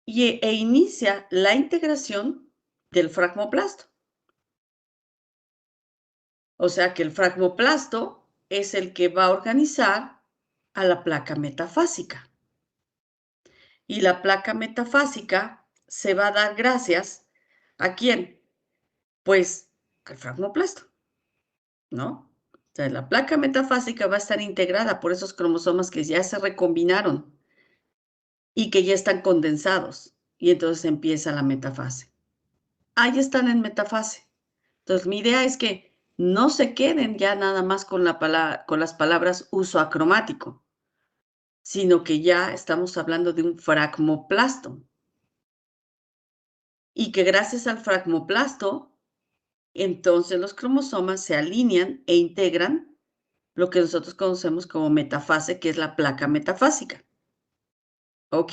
e inicia la integración del fragmoplasto. O sea que el fragmoplasto es el que va a organizar a la placa metafásica. Y la placa metafásica se va a dar gracias ¿a quién? Pues al fragmoplasto, ¿no? O sea, la placa metafásica va a estar integrada por esos cromosomas que ya se recombinaron y que ya están condensados. Y entonces empieza la metafase. Ahí están en metafase. Entonces, mi idea es que no se queden ya nada más con las palabras uso acromático, sino que ya estamos hablando de un fragmoplasto. Y que gracias al fragmoplasto, entonces los cromosomas se alinean e integran lo que nosotros conocemos como metafase, que es la placa metafásica. ¿Ok?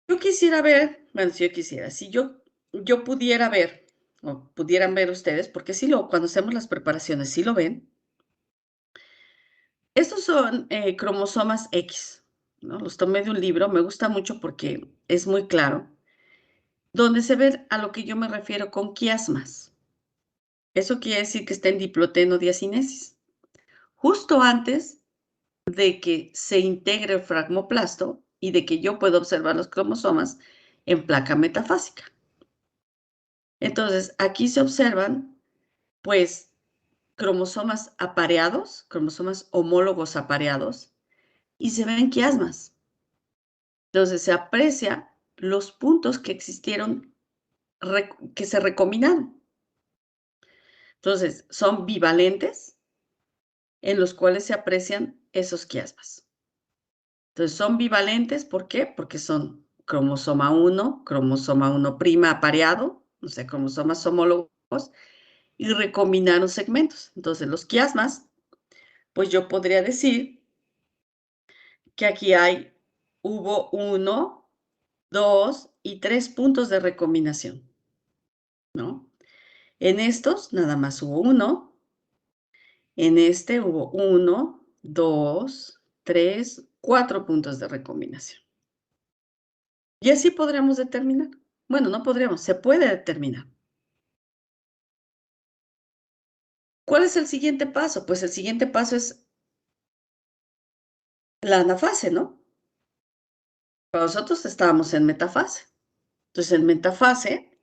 Yo quisiera ver, bueno, si yo quisiera, si yo pudiera ver, o pudieran ver ustedes, porque cuando hacemos las preparaciones, sí lo ven. Estos son cromosomas X, ¿no? Los tomé de un libro, me gusta mucho porque es muy claro, donde se ve a lo que yo me refiero con quiasmas. Eso quiere decir que está en diploteno-diacinesis. Justo antes de que se integre el fragmoplasto y de que yo pueda observar los cromosomas en placa metafásica. Entonces, aquí se observan, pues, cromosomas apareados, cromosomas homólogos apareados, y se ven quiasmas. Entonces, se aprecia los puntos que existieron, que se recombinaron. Entonces, son bivalentes en los cuales se aprecian esos quiasmas. Entonces, son bivalentes, ¿por qué? Porque son cromosoma 1 prima apareado, o sea, cromosomas homólogos, y recombinaron segmentos. Entonces, los quiasmas, pues yo podría decir que aquí hubo 1, 2 y 3 puntos de recombinación, ¿no? En estos nada más hubo 1, en este hubo 1, 2, 3, 4 puntos de recombinación. Y así podríamos determinar. Bueno, no podríamos, se puede determinar. ¿Cuál es el siguiente paso? Pues el siguiente paso es la anafase, ¿no? Pero nosotros estábamos en metafase. Entonces, en metafase,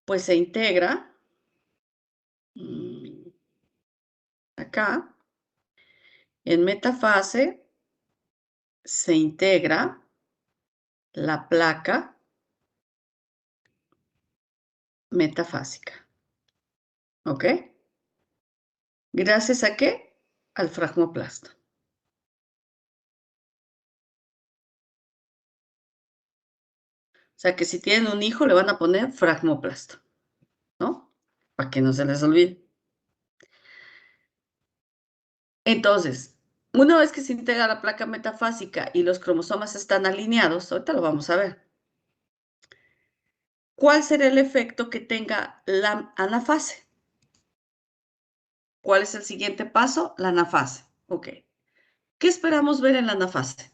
pues se integra acá. En metafase se integra la placa metafásica. ¿Ok? ¿Gracias a qué? Al fragmoplasto. O sea que si tienen un hijo le van a poner fragmoplasto, ¿no? Para que no se les olvide. Entonces, una vez que se integra la placa metafásica y los cromosomas están alineados, ahorita lo vamos a ver. ¿Cuál será el efecto que tenga la anafase? ¿Cuál es el siguiente paso? La anafase. Ok. ¿Qué esperamos ver en la anafase?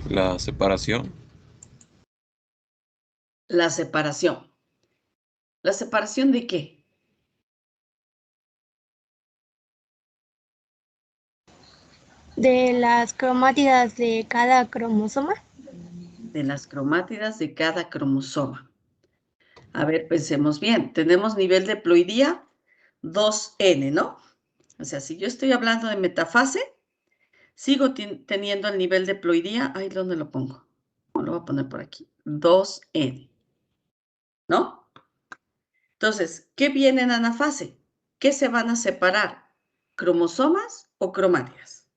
La separación. La separación. ¿La separación de qué? De las cromátidas de cada cromosoma. De las cromátidas de cada cromosoma. A ver, pensemos bien. Tenemos nivel de ploidía 2N, ¿no? O sea, si yo estoy hablando de metafase, sigo teniendo el nivel de ploidía. Ay, ¿dónde lo pongo? Lo voy a poner por aquí. 2N, ¿no? Entonces, ¿qué viene en anafase? ¿Qué se van a separar? ¿Cromosomas o cromátidas?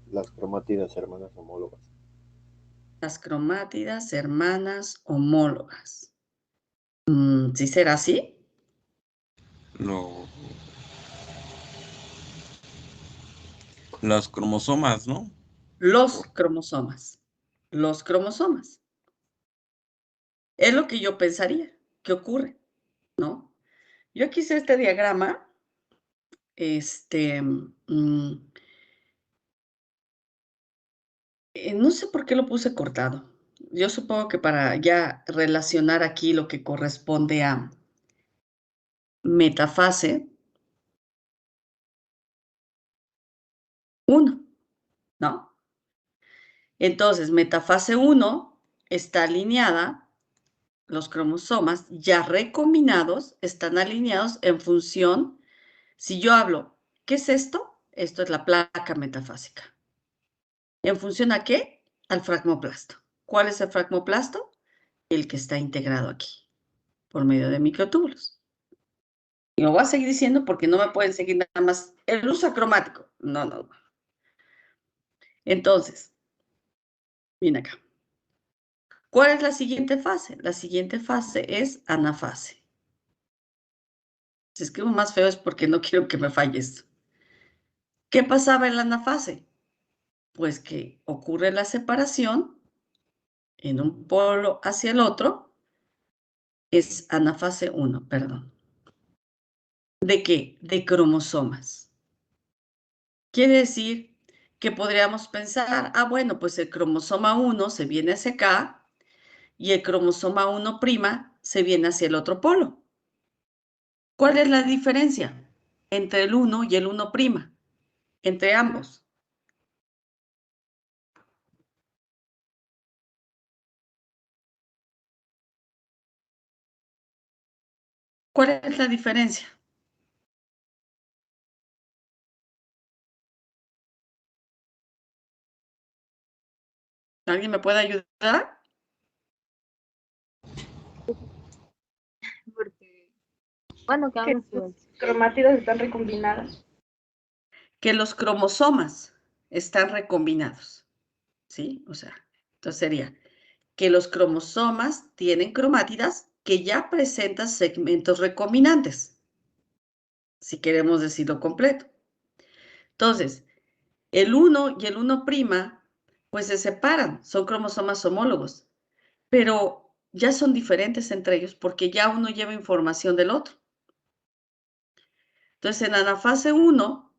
Las cromátidas hermanas homólogas. Las cromátidas hermanas homólogas. ¿Sí será así? No. Las cromosomas, ¿no? Los cromosomas. Los cromosomas. Es lo que yo pensaría que ocurre, ¿no? Yo aquí hice este diagrama. No sé por qué lo puse cortado. Yo supongo que para ya relacionar aquí lo que corresponde a metafase 1, ¿no? Entonces, metafase 1 está alineada, los cromosomas ya recombinados están alineados en función, si yo hablo, ¿qué es esto? Esto es la placa metafásica. ¿En función a qué? Al fragmoplasto. ¿Cuál es el fragmoplasto? El que está integrado aquí, por medio de microtúbulos. Y lo voy a seguir diciendo porque no me pueden seguir nada más el uso acromático. No, no. Entonces, viene acá. ¿Cuál es la siguiente fase? La siguiente fase es anafase. Si escribo más feo es porque no quiero que me falle esto. ¿Qué pasaba en la anafase? Pues que ocurre la separación en un polo hacia el otro. Es anafase 1, perdón. ¿De qué? De cromosomas. Quiere decir que podríamos pensar, bueno, pues el cromosoma 1 se viene hacia acá y el cromosoma 1' se viene hacia el otro polo. ¿Cuál es la diferencia entre el 1 y el 1'? Entre ambos. ¿Cuál es la diferencia? ¿Alguien me puede ayudar? Porque, bueno, que Que aún las cromátidas están recombinadas. Que los cromosomas están recombinados, ¿sí? O sea, entonces sería que los cromosomas tienen cromátidas que ya presentan segmentos recombinantes, si queremos decirlo completo. Entonces, el 1 y el 1', pues se separan, son cromosomas homólogos, pero ya son diferentes entre ellos porque ya uno lleva información del otro. Entonces, en anafase 1,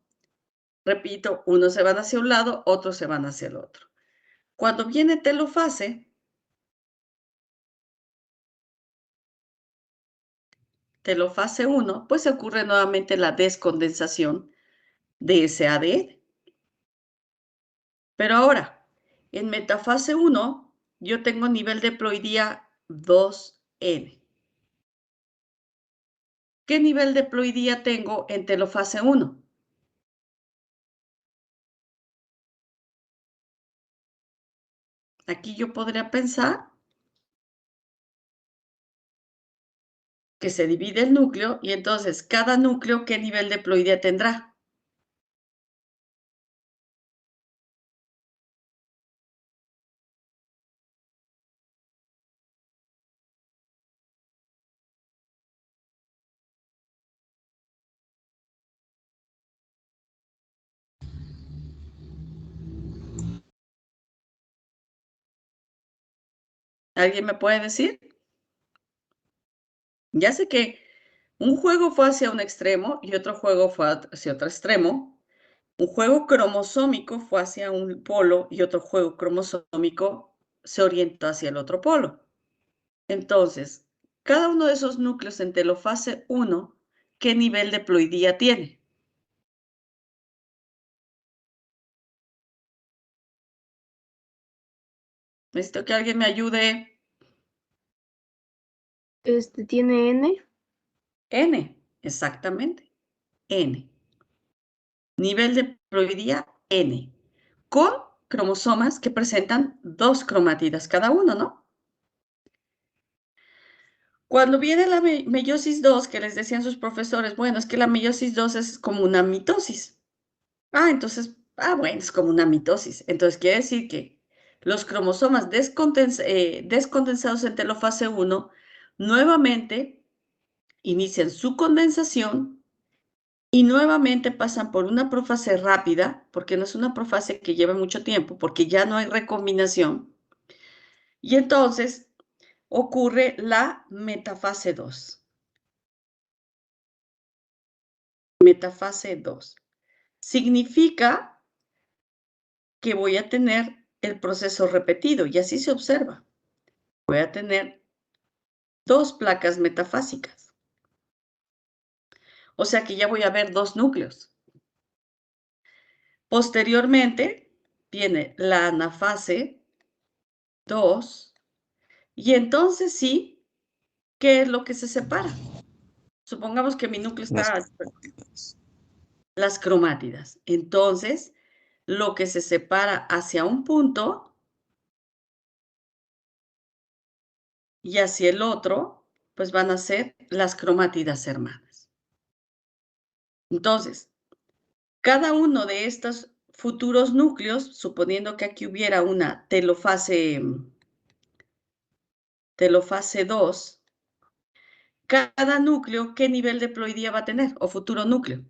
repito, unos se van hacia un lado, otros se van hacia el otro. Cuando viene telofase, telofase 1, pues se ocurre nuevamente la descondensación de ese ADN. Pero ahora, en metafase 1, yo tengo nivel de ploidía 2N. ¿Qué nivel de ploidía tengo en telofase 1? Aquí yo podría pensar que se divide el núcleo y entonces cada núcleo, ¿qué nivel de ploidía tendrá? ¿Alguien me puede decir? Ya sé que Un juego fue hacia un extremo y otro juego fue hacia otro extremo. Un juego cromosómico fue hacia un polo y otro juego cromosómico se orientó hacia el otro polo. Entonces, cada uno de esos núcleos en telofase 1, ¿qué nivel de ploidía tiene? Necesito que alguien me ayude. Tiene N. N, exactamente. N. Nivel de ploidía N. Con cromosomas que presentan 2 cromátidas cada uno, ¿no? Cuando viene la meiosis 2, que les decían sus profesores, bueno, es que la meiosis 2 es como una mitosis. Entonces, bueno, es como una mitosis. Entonces, quiere decir que los cromosomas descondensados en telofase 1 nuevamente inician su condensación y nuevamente pasan por una profase rápida, porque no es una profase que lleve mucho tiempo, porque ya no hay recombinación. Y entonces ocurre la metafase 2. Metafase 2. Significa que voy a tener el proceso repetido, y así se observa. Voy a tener 2 placas metafásicas. O sea que ya voy a ver 2 núcleos. Posteriormente viene la anafase 2, y entonces sí, ¿qué es lo que se separa? Supongamos que mi núcleo Las está... cromátidas. Las cromátidas. Entonces, lo que se separa hacia un punto y hacia el otro, pues van a ser las cromátidas hermanas. Entonces, cada uno de estos futuros núcleos, suponiendo que aquí hubiera una telofase 2, cada núcleo, ¿qué nivel de ploidía va a tener? O futuro núcleo.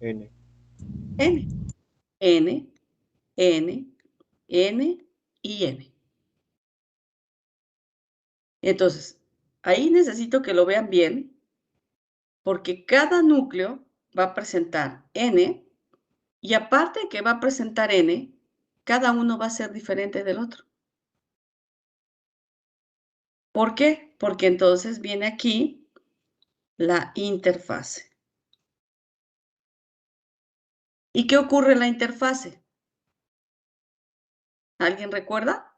N. N. N, N, N y N. Entonces, ahí necesito que lo vean bien, porque cada núcleo va a presentar N, y aparte de que va a presentar N, cada uno va a ser diferente del otro. ¿Por qué? Porque entonces viene aquí la interfase. ¿Y qué ocurre en la interfase? ¿Alguien recuerda?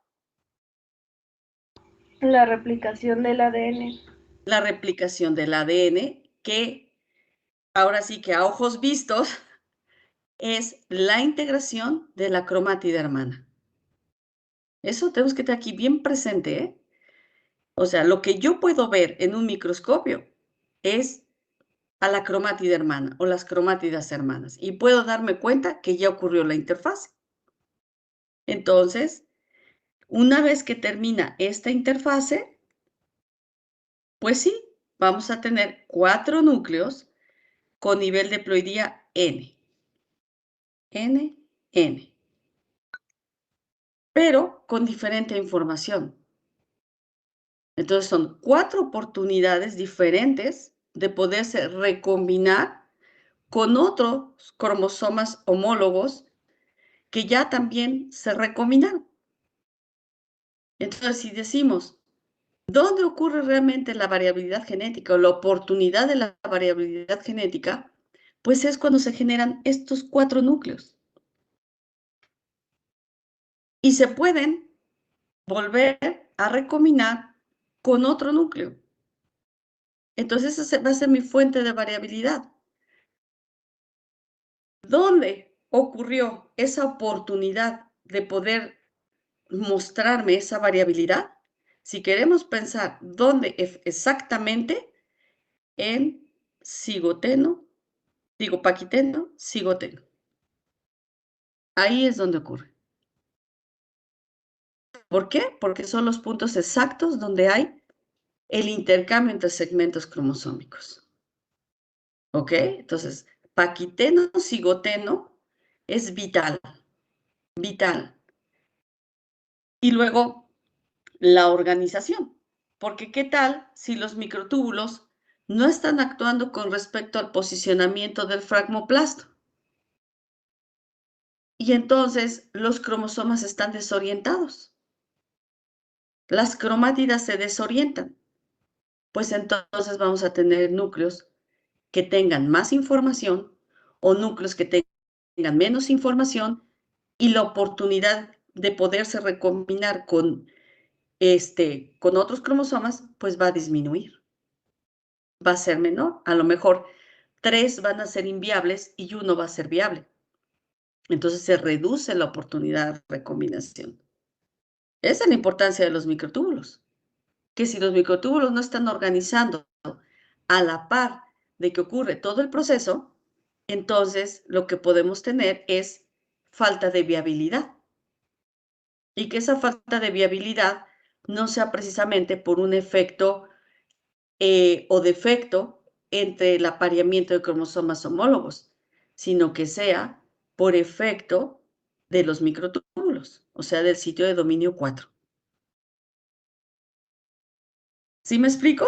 La replicación del ADN. La replicación del ADN, que ahora sí que a ojos vistos es la integración de la cromátida hermana. Eso tenemos que tener aquí bien presente, ¿eh? O sea, lo que yo puedo ver en un microscopio es a la cromátida hermana o las cromátidas hermanas, y puedo darme cuenta que ya ocurrió la interfase. Entonces, una vez que termina esta interfase, pues sí, vamos a tener 4 núcleos con nivel de ploidía N. N, N. Pero con diferente información. Entonces son 4 oportunidades diferentes de poderse recombinar con otros cromosomas homólogos que ya también se recombinaron. Entonces, si decimos, ¿dónde ocurre realmente la variabilidad genética o la oportunidad de la variabilidad genética? Pues es cuando se generan estos 4 núcleos. Y se pueden volver a recombinar con otro núcleo. Entonces, esa va a ser mi fuente de variabilidad. ¿Dónde ocurrió esa oportunidad de poder mostrarme esa variabilidad? Si queremos pensar dónde exactamente, en paquiteno, cigoteno. Ahí es donde ocurre. ¿Por qué? Porque son los puntos exactos donde hay el intercambio entre segmentos cromosómicos. ¿Ok? Entonces, paquiteno, cigoteno es vital, vital. Y luego, la organización. Porque ¿qué tal si los microtúbulos no están actuando con respecto al posicionamiento del fragmoplasto? Y entonces los cromosomas están desorientados. Las cromátidas se desorientan. Pues entonces vamos a tener núcleos que tengan más información o núcleos que tengan menos información y la oportunidad de poderse recombinar con otros cromosomas, pues va a disminuir. Va a ser menor. A lo mejor 3 van a ser inviables y 1 va a ser viable. Entonces se reduce la oportunidad de recombinación. Esa es la importancia de los microtúbulos. Que si los microtúbulos no están organizando a la par de que ocurre todo el proceso, entonces lo que podemos tener es falta de viabilidad. Y que esa falta de viabilidad no sea precisamente por un efecto o defecto entre el apareamiento de cromosomas homólogos, sino que sea por efecto de los microtúbulos, o sea, del sitio de dominio 4. ¿Sí me explico?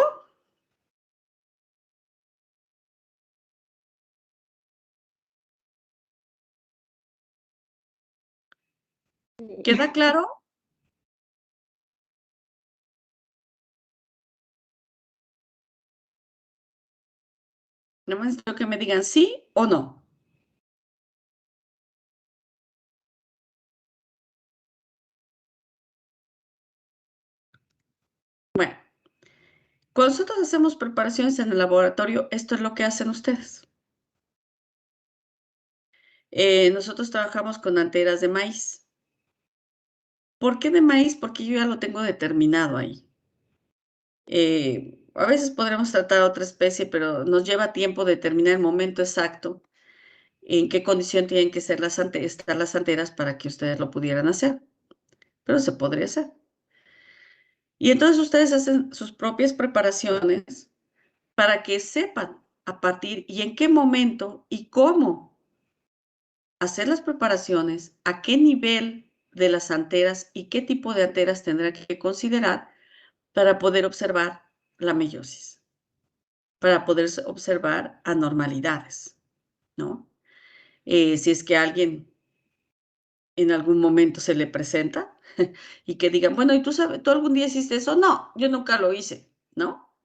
¿Queda claro? No me necesito que me digan sí o no. Bueno, cuando nosotros hacemos preparaciones en el laboratorio, esto es lo que hacen ustedes. Nosotros trabajamos con anteras de maíz. ¿Por qué de maíz? Porque yo ya lo tengo determinado ahí. A veces podremos tratar otra especie, pero nos lleva tiempo determinar el momento exacto en qué condición tienen que estar las anteras para que ustedes lo pudieran hacer. Pero se podría hacer. Y entonces ustedes hacen sus propias preparaciones para que sepan a partir y en qué momento y cómo hacer las preparaciones, a qué nivel de las anteras y qué tipo de anteras tendrán que considerar para poder observar la meiosis, para poder observar anormalidades, ¿no? Si es que a alguien en algún momento se le presenta y que digan, bueno, ¿y tú sabes, tú algún día hiciste eso? No, yo nunca lo hice, ¿no?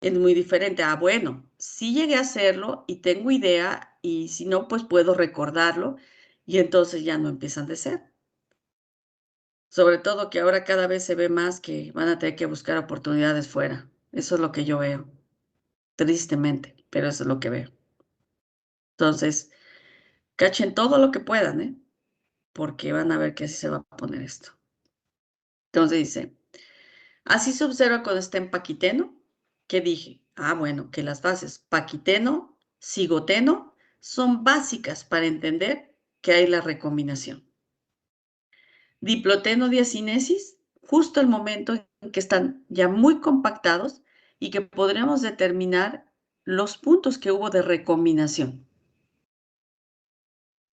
Es muy diferente. Ah, bueno, sí llegué a hacerlo y tengo idea y si no, pues puedo recordarlo y entonces ya no empiezan de ser. Sobre todo que ahora cada vez se ve más que van a tener que buscar oportunidades fuera. Eso es lo que yo veo, tristemente, pero eso es lo que veo. Entonces, cachen todo lo que puedan, ¿eh? Porque van a ver que así se va a poner esto. Entonces dice, así se observa cuando está en paquiteno. ¿Qué dije? Ah, bueno, que las bases paquiteno, cigoteno, son básicas para entender que hay la recombinación. Diploteno diacinesis, justo el momento en que están ya muy compactados y que podremos determinar los puntos que hubo de recombinación.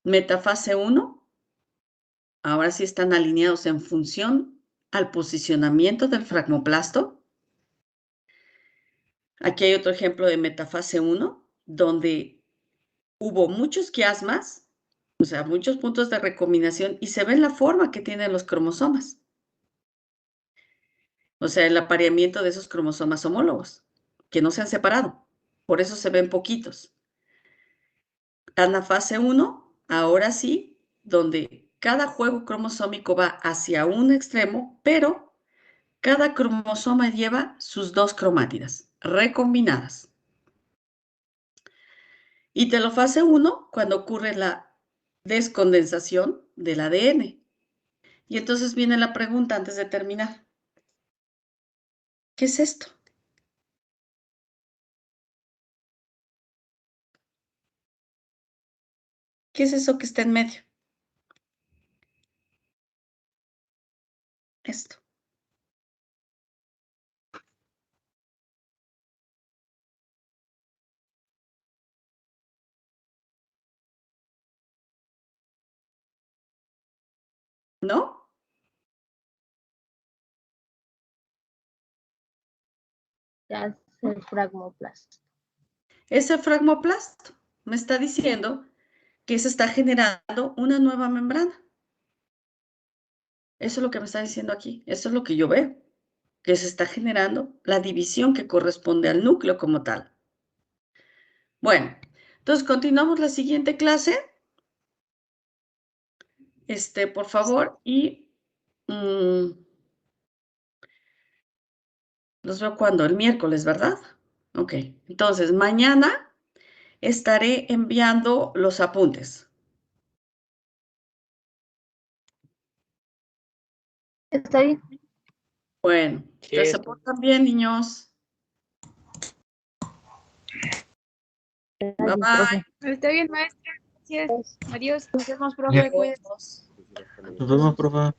Metafase 1, ahora sí están alineados en función al posicionamiento del fragmoplasto. Aquí hay otro ejemplo de metafase 1, donde hubo muchos quiasmas, o sea, muchos puntos de recombinación y se ve la forma que tienen los cromosomas. O sea, el apareamiento de esos cromosomas homólogos, que no se han separado. Por eso se ven poquitos. Anafase 1, ahora sí, donde cada juego cromosómico va hacia un extremo, pero cada cromosoma lleva sus 2 cromátidas recombinadas. Y telofase 1, cuando ocurre la descondensación del ADN. Y entonces viene la pregunta antes de terminar. ¿Qué es esto? ¿Qué es eso que está en medio? Esto. ¿No? Ya es el fragmoplasto. Ese fragmoplasto me está diciendo que se está generando una nueva membrana. Eso es lo que me está diciendo aquí. Eso es lo que yo veo, que se está generando la división que corresponde al núcleo como tal. Bueno, entonces continuamos la siguiente clase. Por favor, y los veo cuando, el miércoles, ¿verdad? Ok, entonces mañana estaré enviando los apuntes. Está bien. Bueno, entonces se portan bien, niños. Bye bye. Está bien, maestra. Gracias. Adiós. Nos vemos, profe. Cuídense. Adiós. Pues, Nos vemos, profe.